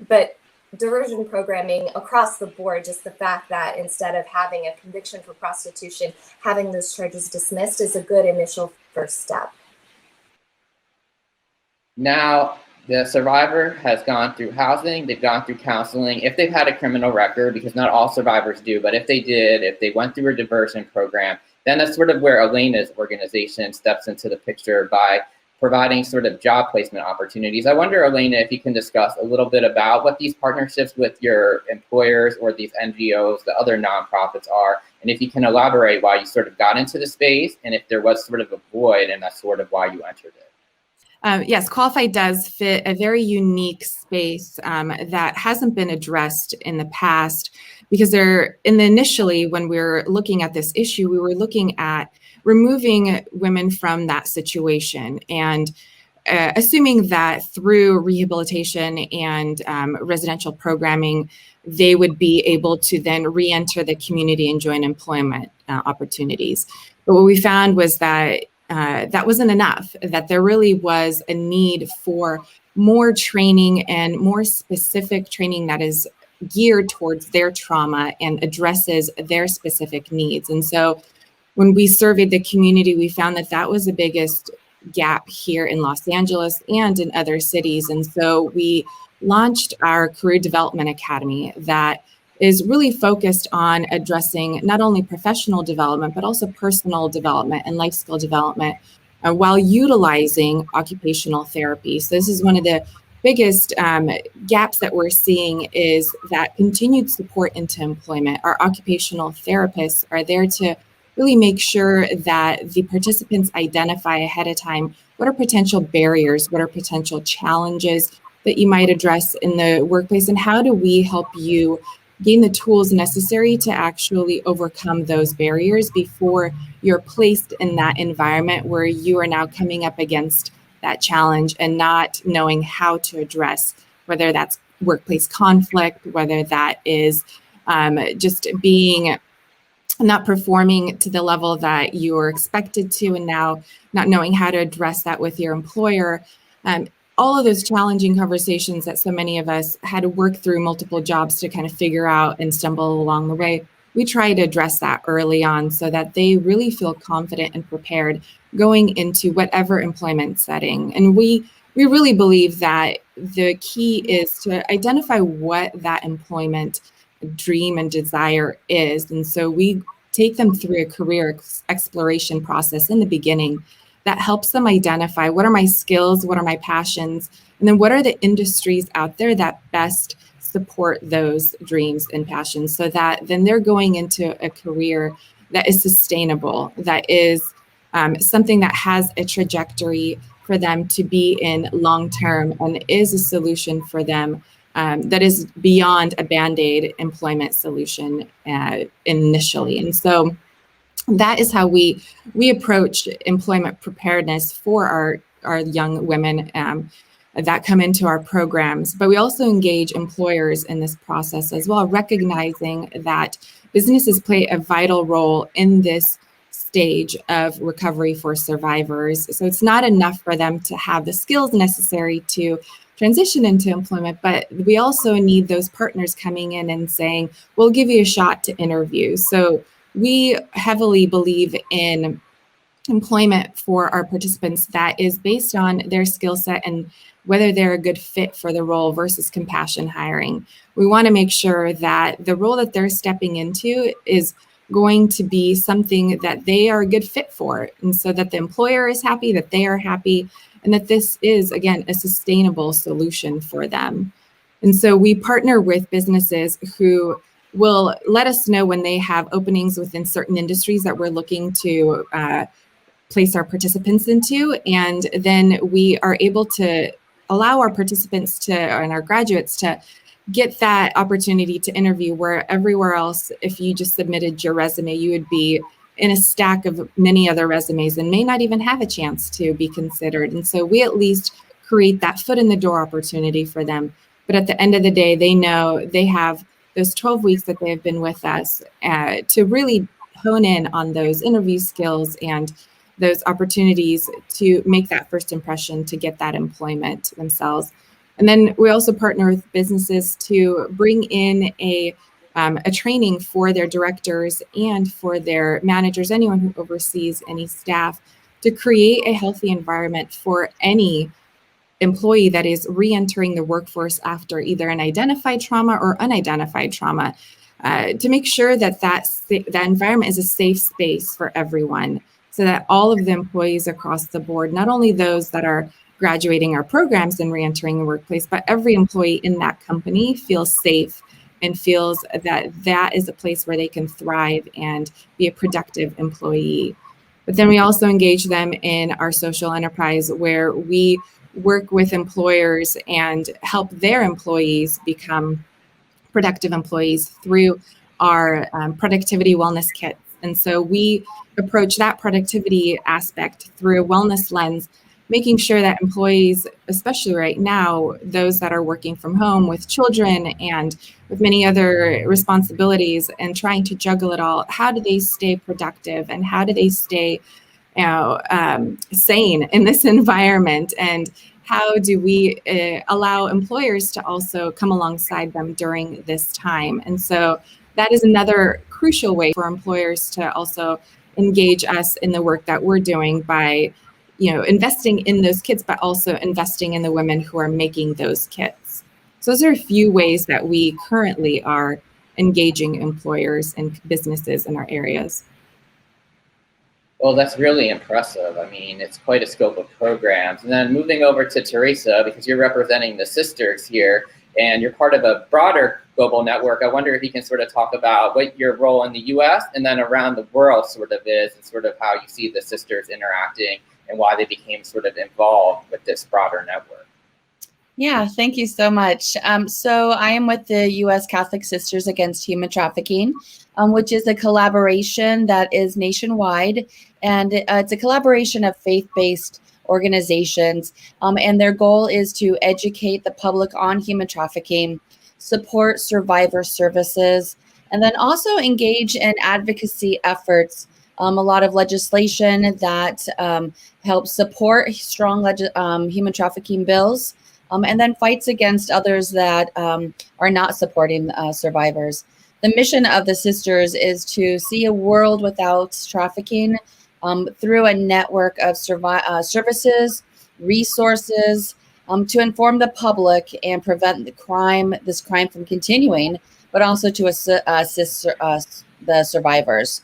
diversion programming across the board, just the fact that instead of having a conviction for prostitution, having those charges dismissed is a good initial first step. Now, the survivor has gone through housing, they've gone through counseling, if they've had a criminal record, because not all survivors do, but if they did, if they went through a diversion program, then that's sort of where Elena's organization steps into the picture by providing sort of job placement opportunities. I wonder, Elena, if you can discuss a little bit about what these partnerships with your employers or these NGOs, the other nonprofits are, and if you can elaborate why you sort of got into the space and if there was sort of a void and that's sort of why you entered it. Yes, Qualified does fit a very unique space that hasn't been addressed in the past, because initially when we were looking at this issue, we were looking at removing women from that situation and assuming that through rehabilitation and residential programming, they would be able to then re-enter the community and join employment opportunities. But what we found was that that wasn't enough, that there really was a need for more training and more specific training that is geared towards their trauma and addresses their specific needs. And so when we surveyed the community, we found that that was the biggest gap here in Los Angeles and in other cities. And so we launched our Career Development Academy that is really focused on addressing not only professional development, but also personal development and life skill development while utilizing occupational therapy. So this is one of the biggest gaps that we're seeing, is that continued support into employment. Our occupational therapists are there to really make sure that the participants identify ahead of time what are potential barriers, what are potential challenges that you might address in the workplace, and how do we help you gain the tools necessary to actually overcome those barriers before you're placed in that environment where you are now coming up against that challenge and not knowing how to address, whether that's workplace conflict, whether that is just being not performing to the level that you're expected to, and now not knowing how to address that with your employer. All of those challenging conversations that so many of us had to work through multiple jobs to kind of figure out and stumble along the way, we try to address that early on so that they really feel confident and prepared going into whatever employment setting. And we really believe that the key is to identify what that employment dream and desire is. And so we take them through a career exploration process in the beginning that helps them identify, what are my skills, what are my passions, and then what are the industries out there that best support those dreams and passions, so that then they're going into a career that is sustainable, that is something that has a trajectory for them to be in long term, and is a solution for them that is beyond a Band-Aid employment solution initially. And so that is how we approach employment preparedness for our young women that come into our programs. But we also engage employers in this process as well, recognizing that businesses play a vital role in this stage of recovery for survivors. So it's not enough for them to have the skills necessary to transition into employment, but we also need those partners coming in and saying, we'll give you a shot to interview. So we heavily believe in employment for our participants that is based on their skill set and whether they're a good fit for the role versus compassion hiring. We want to make sure that the role that they're stepping into is going to be something that they are a good fit for, and so that the employer is happy, that they are happy, and that this is, again, a sustainable solution for them. And so we partner with businesses who will let us know when they have openings within certain industries that we're looking to place our participants into. And then we are able to allow our participants and our graduates to get that opportunity to interview, where everywhere else, if you just submitted your resume, you would be in a stack of many other resumes and may not even have a chance to be considered. And so we at least create that foot in the door opportunity for them. But at the end of the day, they know they have those 12 weeks that they have been with us to really hone in on those interview skills and those opportunities to make that first impression, to get that employment themselves. And then we also partner with businesses to bring in a training for their directors and for their managers, anyone who oversees any staff, to create a healthy environment for any employee that is re-entering the workforce after either an identified trauma or unidentified trauma, to make sure that that environment is a safe space for everyone, so that all of the employees across the board, not only those that are graduating our programs and re-entering the workplace, but every employee in that company feels safe and feels that that is a place where they can thrive and be a productive employee. But then we also engage them in our social enterprise, where we work with employers and help their employees become productive employees through our productivity wellness kits. And so we approach that productivity aspect through a wellness lens, making sure that employees, especially right now, those that are working from home with children and with many other responsibilities and trying to juggle it all, how do they stay productive and how do they stay sane in this environment? And how do we allow employers to also come alongside them during this time? And so that is another crucial way for employers to also engage us in the work that we're doing by, investing in those kits, but also investing in the women who are making those kits. So those are a few ways that we currently are engaging employers and businesses in our areas. Well, that's really impressive. I mean, it's quite a scope of programs. And then moving over to Teresa, because you're representing the sisters here, and you're part of a broader global network, I wonder if you can sort of talk about what your role in the US and then around the world sort of is, and sort of how you see the sisters interacting and why they became sort of involved with this broader network. Yeah, thank you so much. So I am with the U.S. Catholic Sisters Against Human Trafficking, which is a collaboration that is nationwide, and it's a collaboration of faith-based organizations, and their goal is to educate the public on human trafficking, support survivor services, and then also engage in advocacy efforts. A lot of legislation that helps support strong human trafficking bills, and then fights against others that are not supporting survivors. The mission of the sisters is to see a world without trafficking through a network of services, resources, to inform the public and prevent this crime from continuing, but also to assist the survivors.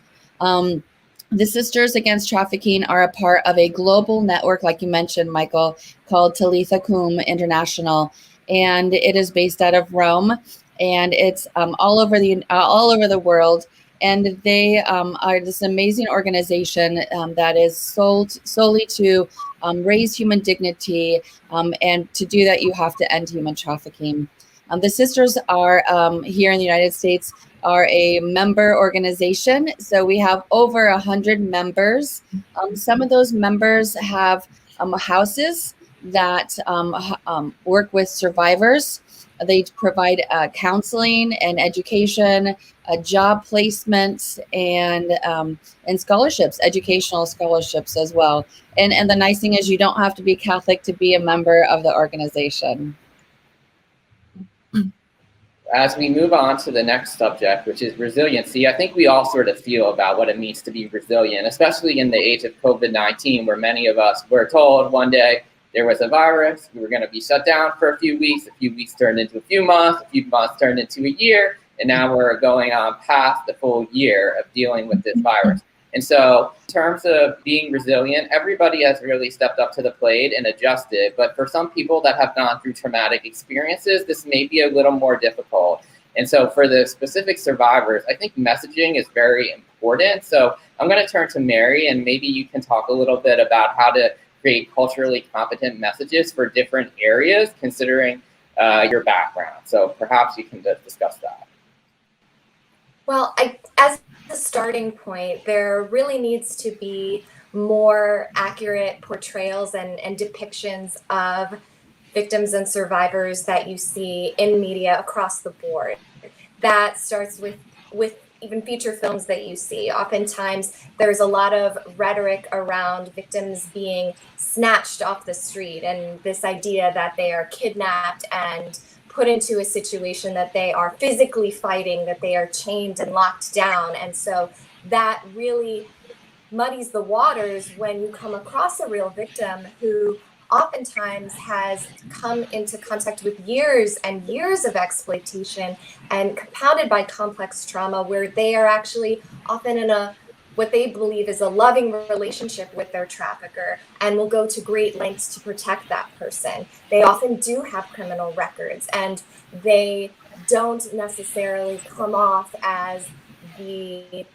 The Sisters Against Trafficking are a part of a global network, like you mentioned, Michael, called Talitha Cum International, and it is based out of Rome, and it's all over the world. And they are this amazing organization that is solely to raise human dignity, and to do that, you have to end human trafficking. The sisters are here in the United States, are a member organization. So we have over 100 members. Some of those members have houses that work with survivors. They provide counseling and education, job placement, and scholarships, educational scholarships as well. And the nice thing is you don't have to be Catholic to be a member of the organization. As we move on to the next subject, which is resiliency, I think we all sort of feel about what it means to be resilient, especially in the age of COVID-19, where many of us were told one day there was a virus, we were going to be shut down for a few weeks turned into a few months turned into a year, and now we're going on past the full year of dealing with this virus. And so in terms of being resilient, everybody has really stepped up to the plate and adjusted. But for some people that have gone through traumatic experiences, this may be a little more difficult. And so for the specific survivors, I think messaging is very important. So I'm going to turn to Mary, and maybe you can talk a little bit about how to create culturally competent messages for different areas, considering your background. So perhaps you can discuss that. Well, as a starting point, there really needs to be more accurate portrayals and depictions of victims and survivors that you see in media across the board. That starts with even feature films that you see. Oftentimes, there's a lot of rhetoric around victims being snatched off the street, and this idea that they are kidnapped and put into a situation that they are physically fighting, that they are chained and locked down. And so that really muddies the waters when you come across a real victim who oftentimes has come into contact with years and years of exploitation and compounded by complex trauma, where they are actually often in what they believe is a loving relationship with their trafficker and will go to great lengths to protect that person. They often do have criminal records, and they don't necessarily come off as the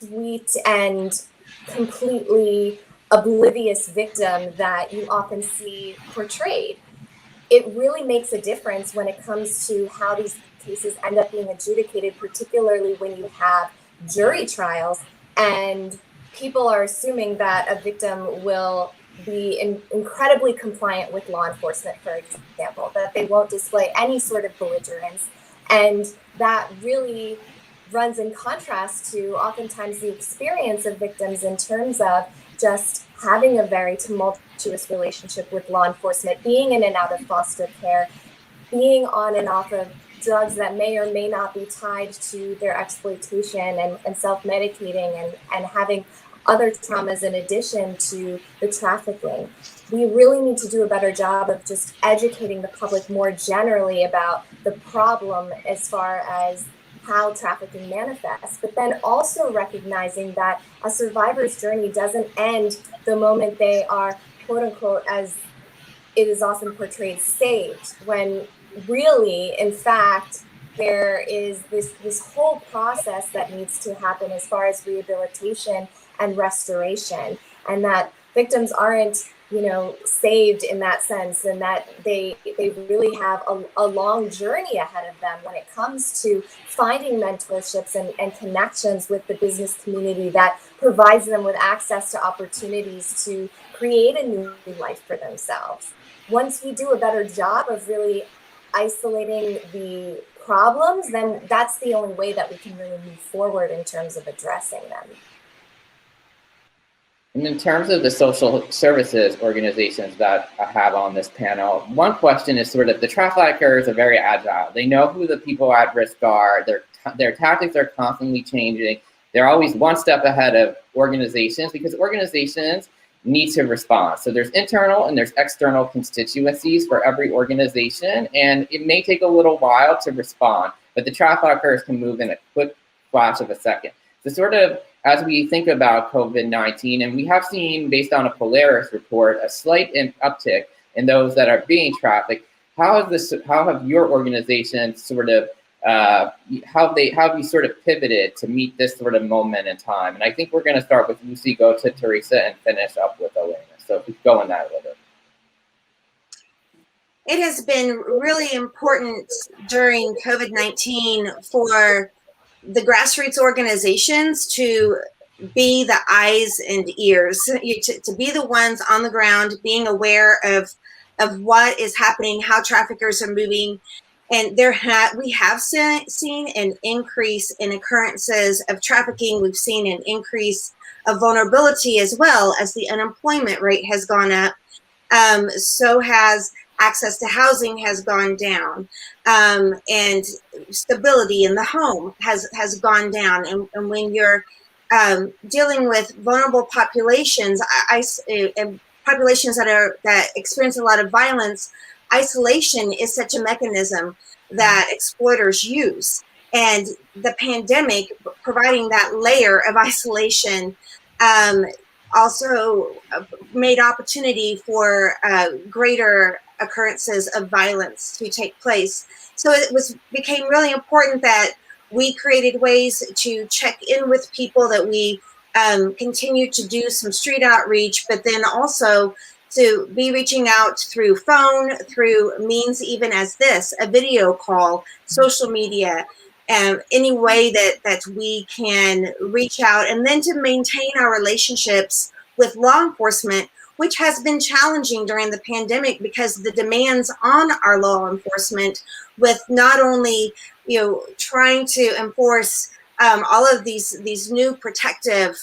sweet and completely oblivious victim that you often see portrayed. It really makes a difference when it comes to how these cases end up being adjudicated, particularly when you have jury trials and people are assuming that a victim will be incredibly compliant with law enforcement, for example, that they won't display any sort of belligerence. And that really runs in contrast to oftentimes the experience of victims in terms of just having a very tumultuous relationship with law enforcement, being in and out of foster care, being on and off of drugs that may or may not be tied to their exploitation and self-medicating and having other traumas in addition to the trafficking. We really need to do a better job of just educating the public more generally about the problem as far as how trafficking manifests, but then also recognizing that a survivor's journey doesn't end the moment they are, quote unquote, as it is often portrayed, saved, when really, in fact, there is this whole process that needs to happen as far as rehabilitation and restoration, and that victims aren't, saved in that sense, and that they really have a long journey ahead of them when it comes to finding mentorships and connections with the business community that provides them with access to opportunities to create a new life for themselves. Once we do a better job of really isolating the problems, then that's the only way that we can really move forward in terms of addressing them. And in terms of the social services organizations that I have on this panel, one question is sort of the traffickers are very agile. They know who the people at risk are. Their tactics are constantly changing. They're always one step ahead of organizations because organizations need to respond. So there's internal and there's external constituencies for every organization, and it may take a little while to respond, but the traffickers can move in a quick flash of a second. So sort of as we think about COVID-19, and we have seen, based on a Polaris report, a slight uptick in those that are being trafficked. How have your organization sort of, how have you sort of pivoted to meet this sort of moment in time? And I think we're going to start with Lucy, go to Teresa, and finish up with Elena. So if we go in that order. It has been really important during COVID-19 for the grassroots organizations to be the eyes and ears, to be the ones on the ground, being aware of what is happening, how traffickers are moving. And we have seen an increase in occurrences of trafficking. We've seen an increase of vulnerability as well as the unemployment rate has gone up. So has access to housing has gone down, and stability in the home has gone down. And when you're dealing with vulnerable populations, populations that experience a lot of violence, isolation is such a mechanism that exploiters use. And the pandemic, providing that layer of isolation, also made opportunity for greater occurrences of violence to take place. So it became really important that we created ways to check in with people, that we continue to do some street outreach, but then also to be reaching out through phone, through means even as this, a video call, social media, any way that we can reach out, and then to maintain our relationships with law enforcement, which has been challenging during the pandemic because the demands on our law enforcement, with not only trying to enforce all of these new protective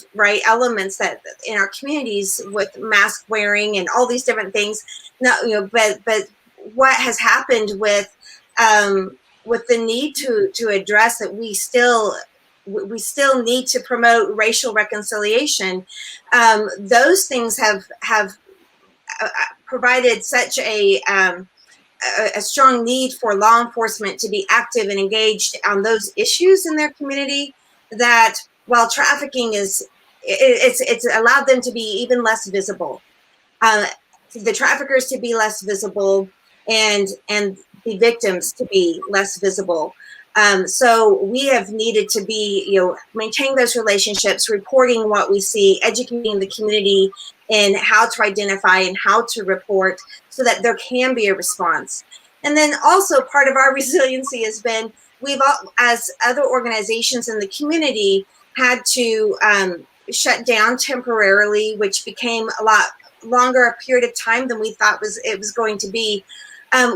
elements that in our communities with mask wearing and all these different things. But what has happened with the need to address that we still need to promote racial reconciliation. Those things have provided such a strong need for law enforcement to be active and engaged on those issues in their community, that while trafficking it's allowed them to be even less visible, the traffickers to be less visible, and the victims to be less visible. So we have needed to be, maintain those relationships, reporting what we see, educating the community in how to identify and how to report so that there can be a response. And then also part of our resiliency has been, as other organizations in the community had to shut down temporarily, which became a lot longer a period of time than we thought it was going to be.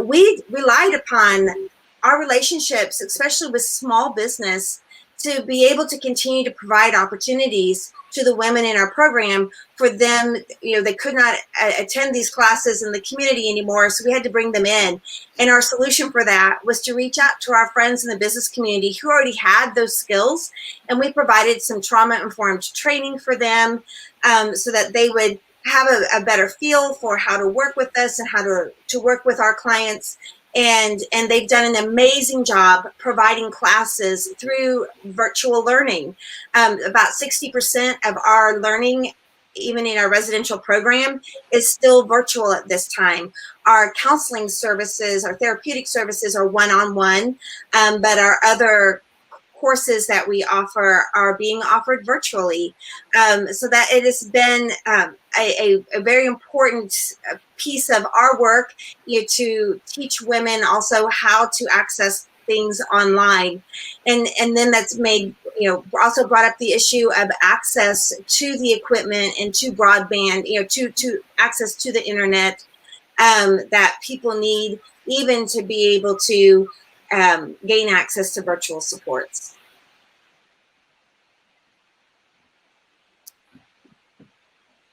We relied upon our relationships, especially with small business, to be able to continue to provide opportunities to the women in our program. For them, they could not attend these classes in the community anymore, so we had to bring them in. And our solution for that was to reach out to our friends in the business community who already had those skills, and we provided some trauma-informed training for them, so that they would have a better feel for how to work with us and how to work with our clients. and they've done an amazing job providing classes through virtual learning. About 60% of our learning, even in our residential program, is still virtual at this time. Our counseling services, our therapeutic services are one-on-one, but our other courses that we offer are being offered virtually. So that it has been a very important piece of our work, to teach women also how to access things online. And then that's made, also brought up the issue of access to the equipment and to broadband, to access to the internet that people need, even to be able to gain access to virtual supports.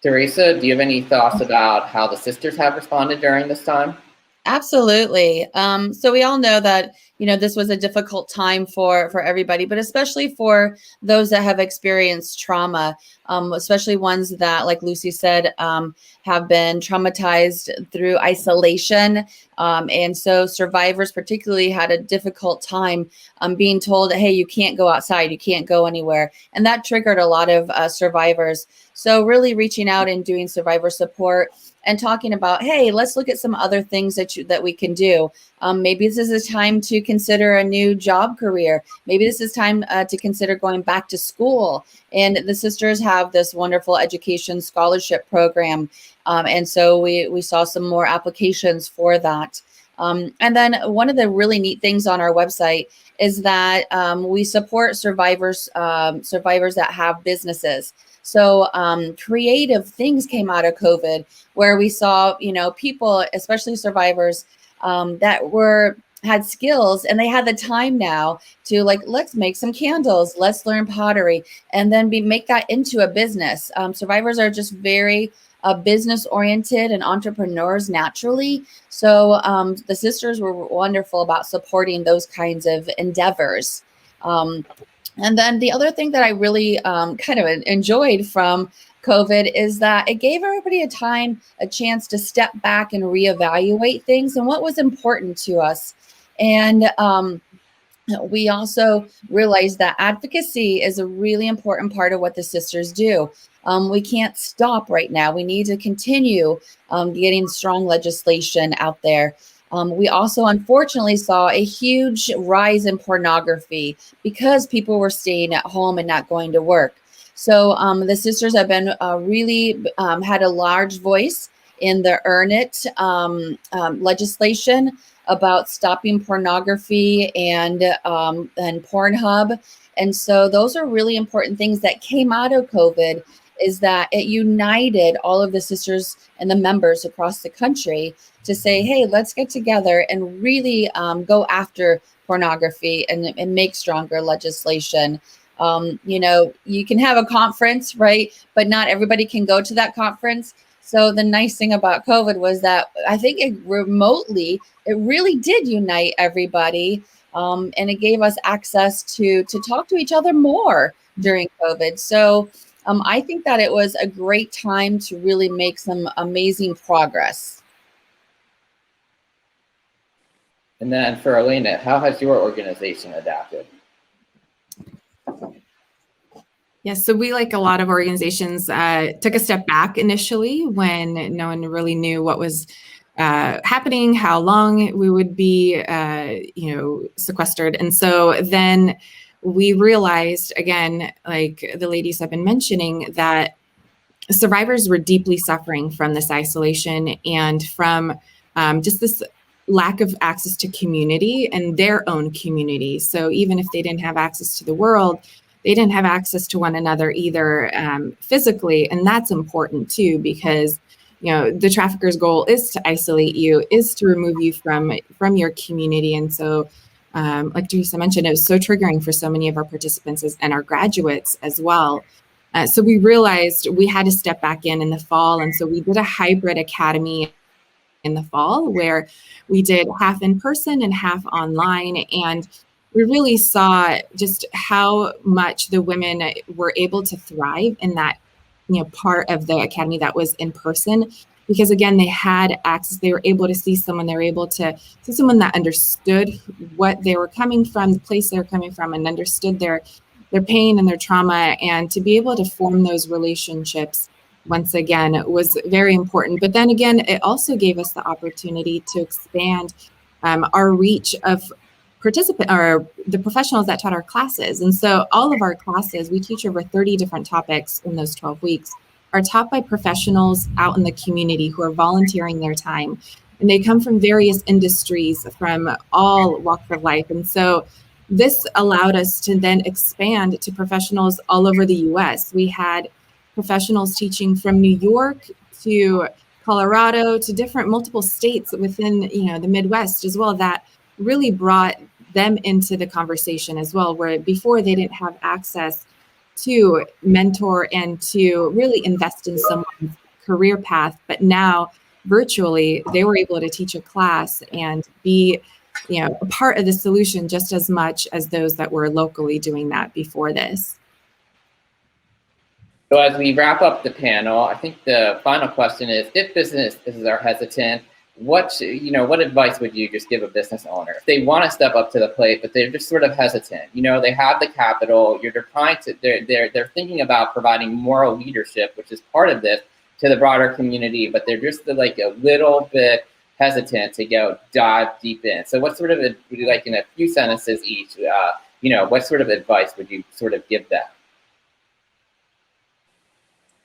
Teresa, do you have any thoughts about how the sisters have responded during this time? Absolutely. So we all know that, this was a difficult time for everybody, but especially for those that have experienced trauma, especially ones that, like Lucy said, have been traumatized through isolation. And so survivors particularly had a difficult time being told, hey, you can't go outside, you can't go anywhere. And that triggered a lot of survivors. So really reaching out and doing survivor support and talking about, hey, let's look at some other things that we can do. Maybe this is a time to consider a new job career. Maybe this is time to consider going back to school. And the sisters have this wonderful education scholarship program. And so we saw some more applications for that. And then one of the really neat things on our website is that we support survivors that have businesses. So creative things came out of COVID, where we saw, people, especially survivors, that had skills and they had the time now to let's make some candles, let's learn pottery, and then make that into a business. Survivors are just very business oriented and entrepreneurs naturally. So the sisters were wonderful about supporting those kinds of endeavors. And then the other thing that I really kind of enjoyed from COVID is that it gave everybody a chance to step back and reevaluate things and what was important to us. And we also realized that advocacy is a really important part of what the sisters do. We can't stop right now. We need to continue getting strong legislation out there. We also unfortunately saw a huge rise in pornography because people were staying at home and not going to work. So the sisters have been really had a large voice in the Earn It legislation about stopping pornography and Pornhub. And so those are really important things that came out of COVID, is that it united all of the sisters and the members across the country to say, hey, let's get together and really go after pornography and make stronger legislation. You can have a conference, right? But not everybody can go to that conference. So the nice thing about COVID was that I think it really did unite everybody. And it gave us access to talk to each other more during COVID. So I think that it was a great time to really make some amazing progress. And then for Elena, how has your organization adapted? Yes, so we, like a lot of organizations, took a step back initially when no one really knew what was happening, how long we would be, sequestered. And so then we realized, again, like the ladies have been mentioning, that survivors were deeply suffering from this isolation and from just this lack of access to community and their own community. So even if they didn't have access to the world, they didn't have access to one another either physically. And that's important too, because the trafficker's goal is to isolate you, is to remove you from your community. And so like Teresa mentioned, it was so triggering for so many of our participants and our graduates as well. So we realized we had to step back in the fall. And so we did a hybrid academy in the fall where we did half in person and half online. And we really saw just how much the women were able to thrive in that, part of the academy that was in person, because again, they had access, they were able to see someone, they were able to see someone that understood what they were coming from, the place they were coming from, and understood their pain and their trauma, and to be able to form those relationships once again was very important. But then again, it also gave us the opportunity to expand our reach of the professionals that taught our classes. And so all of our classes, we teach over 30 different topics in those 12 weeks, are taught by professionals out in the community who are volunteering their time. And they come from various industries, from all walks of life. And so this allowed us to then expand to professionals all over the US. We had professionals teaching from New York to Colorado to multiple states within the Midwest as well, that really brought them into the conversation as well, where before they didn't have access to mentor and to really invest in someone's career path. But now virtually they were able to teach a class and be a part of the solution just as much as those that were locally doing that before this. So as we wrap up the panel, I think the final question is, if businesses are hesitant, what advice would you just give a business owner if they want to step up to the plate, but they're just sort of hesitant? They have the capital. They're thinking about providing moral leadership, which is part of this, to the broader community, but they're just like a little bit hesitant to dive deep in. So what sort of, like in a few sentences each, what sort of advice would you sort of give them?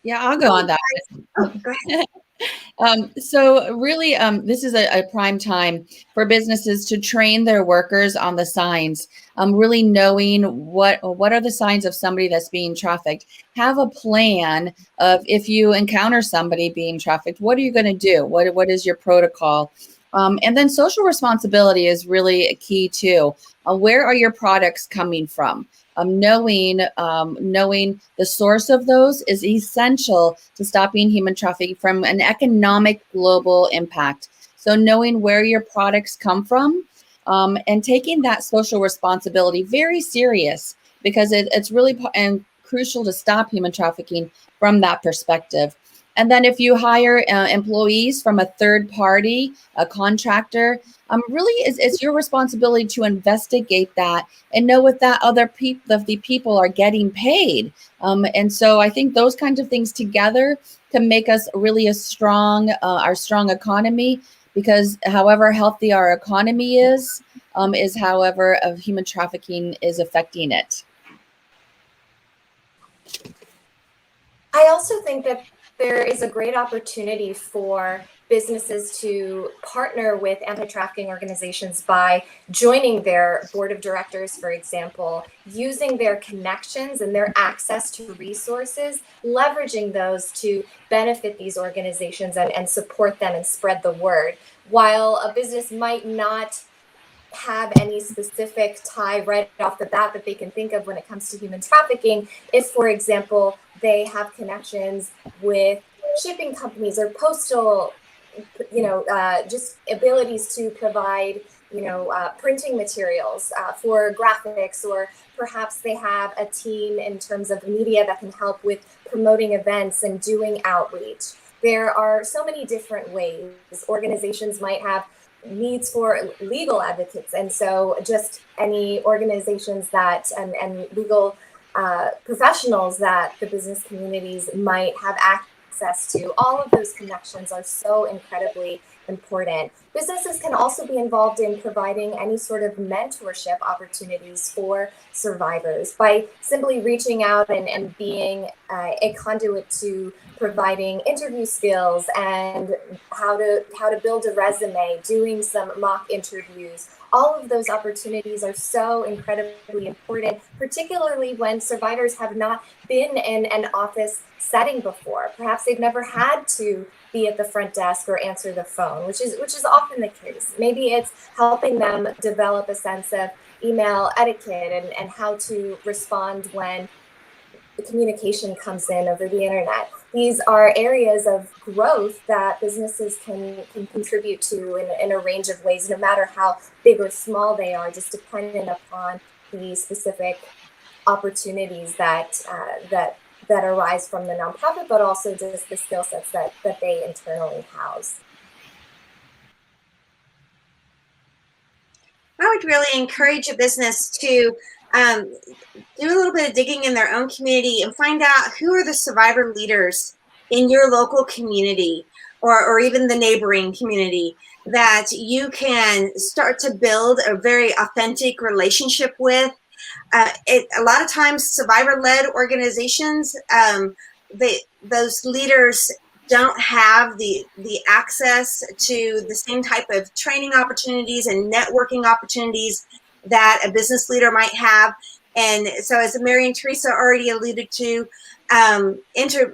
Yeah, I'll go on that. Go ahead. So really, this is a prime time for businesses to train their workers on the signs, really knowing what are the signs of somebody that's being trafficked. Have a plan of, if you encounter somebody being trafficked, what are you going to do? What is your protocol? And then social responsibility is really a key too. Where are your products coming from? Knowing the source of those is essential to stopping human trafficking from an economic global impact. So knowing where your products come from and taking that social responsibility very serious, because it's really crucial to stop human trafficking from that perspective. And then if you hire employees from a third party, a contractor, really it's your responsibility to investigate that and know what that the people are getting paid. And so I think those kinds of things together can make us really our strong economy, because however healthy our economy is however of human trafficking is affecting it. I also think that there is a great opportunity for businesses to partner with anti-trafficking organizations by joining their board of directors, for example, using their connections and their access to resources, leveraging those to benefit these organizations and support them and spread the word. While a business might not have any specific tie right off the bat that they can think of when it comes to human trafficking, if, for example, they have connections with shipping companies or postal, just abilities to provide, printing materials for graphics, or perhaps they have a team in terms of media that can help with promoting events and doing outreach. There are so many different ways. Organizations might have needs for legal advocates, and so just any organizations that and legal professionals that the business communities might have access to. All of those connections are so incredibly important. Businesses can also be involved in providing any sort of mentorship opportunities for survivors by simply reaching out and being a conduit to providing interview skills and how to build a resume, doing some mock interviews. All of those opportunities are so incredibly important, particularly when survivors have not been in an office setting before. Perhaps they've never had to be at the front desk or answer the phone, which is often the case. Maybe it's helping them develop a sense of email etiquette and how to respond when the communication comes in over the internet. These are areas of growth that businesses can contribute to in a range of ways, no matter how big or small they are, just dependent upon the specific opportunities that that arise from the nonprofit, but also just the skill sets that they internally house. I would really encourage a business to do a little bit of digging in their own community and find out who are the survivor leaders in your local community or even the neighboring community that you can start to build a very authentic relationship with. A lot of times survivor-led organizations, those leaders don't have the access to the same type of training opportunities and networking opportunities that a business leader might have. And so, as Mary and Teresa already alluded to,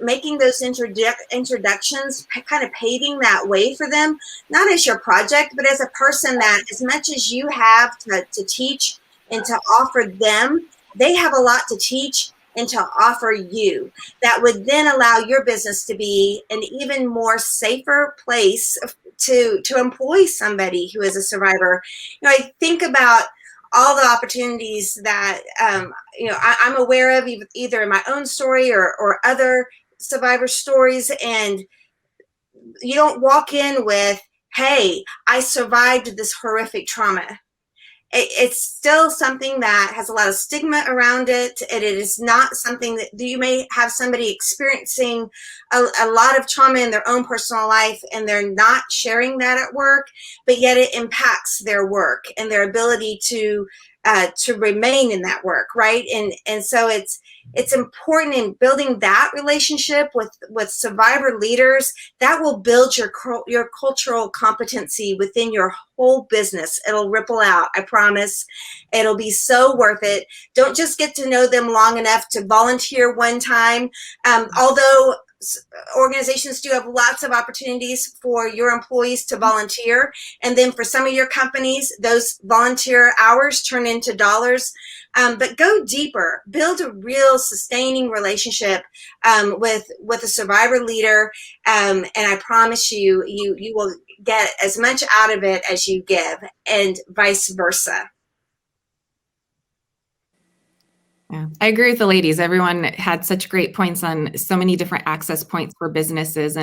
making those introductions, kind of paving that way for them, not as your project, but as a person that, as much as you have to teach and to offer them, they have a lot to teach and to offer you. That would then allow your business to be an even more safer place to employ somebody who is a survivor. I think about all the opportunities that I'm aware of, either in my own story or other survivor stories, and you don't walk in with, "Hey, I survived this horrific trauma." It's still something that has a lot of stigma around it, and it is not something that you may have somebody experiencing a lot of trauma in their own personal life, and they're not sharing that at work, but yet it impacts their work and their ability to remain in that work, right? And so it's important in building that relationship with survivor leaders. That will build your cultural competency within your whole business. It'll ripple out, I promise. It'll be so worth it. Don't just get to know them long enough to volunteer one time. Although organizations do have lots of opportunities for your employees to volunteer, and then for some of your companies, those volunteer hours turn into dollars. But go deeper, build a real sustaining relationship with a survivor leader, and I promise you will get as much out of it as you give, and vice versa. Yeah, I agree with the ladies. Everyone had such great points on so many different access points for businesses.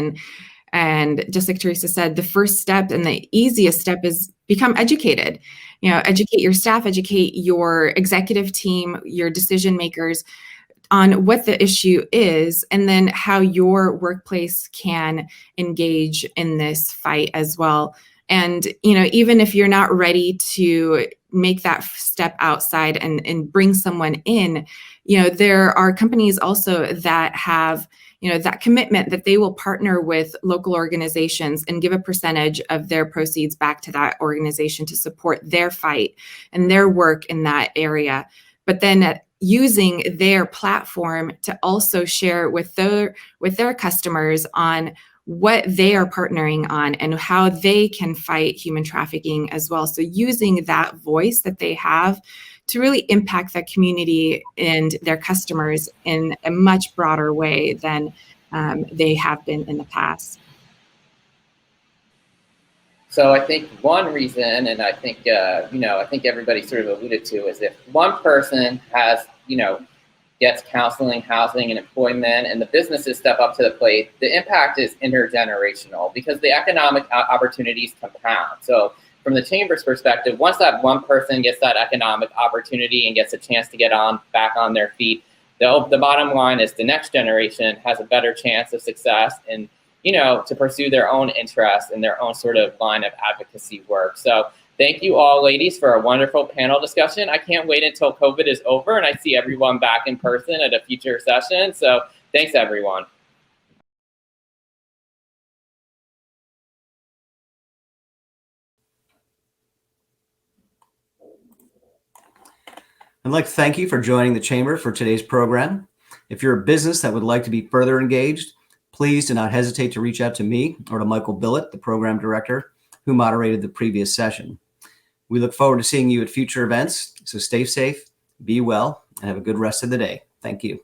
And just like Teresa said, the first step and the easiest step is become educated. Educate your staff, educate your executive team, your decision makers on what the issue is, and then how your workplace can engage in this fight as well. And, even if you're not ready to make that step outside and bring someone in, there are companies also that have, that commitment that they will partner with local organizations and give a percentage of their proceeds back to that organization to support their fight and their work in that area. But then using their platform to also share with their customers on what they are partnering on and how they can fight human trafficking as well. So using that voice that they have to really impact that community and their customers in a much broader way than they have been in the past. So I think one reason, and I think I think everybody sort of alluded to, is if one person has gets counseling, housing, and employment, and the businesses step up to the plate, the impact is intergenerational because the economic opportunities compound. So from the Chamber's perspective, once that one person gets that economic opportunity and gets a chance to get back on their feet, the bottom line is the next generation has a better chance of success and to pursue their own interests and their own sort of line of advocacy work. So thank you all, ladies, for a wonderful panel discussion. I can't wait until COVID is over and I see everyone back in person at a future session. So thanks, everyone. I'd like to thank you for joining the Chamber for today's program. If you're a business that would like to be further engaged, please do not hesitate to reach out to me or to Michael Billett, the program director, who moderated the previous session. We look forward to seeing you at future events, so stay safe, be well, and have a good rest of the day. Thank you.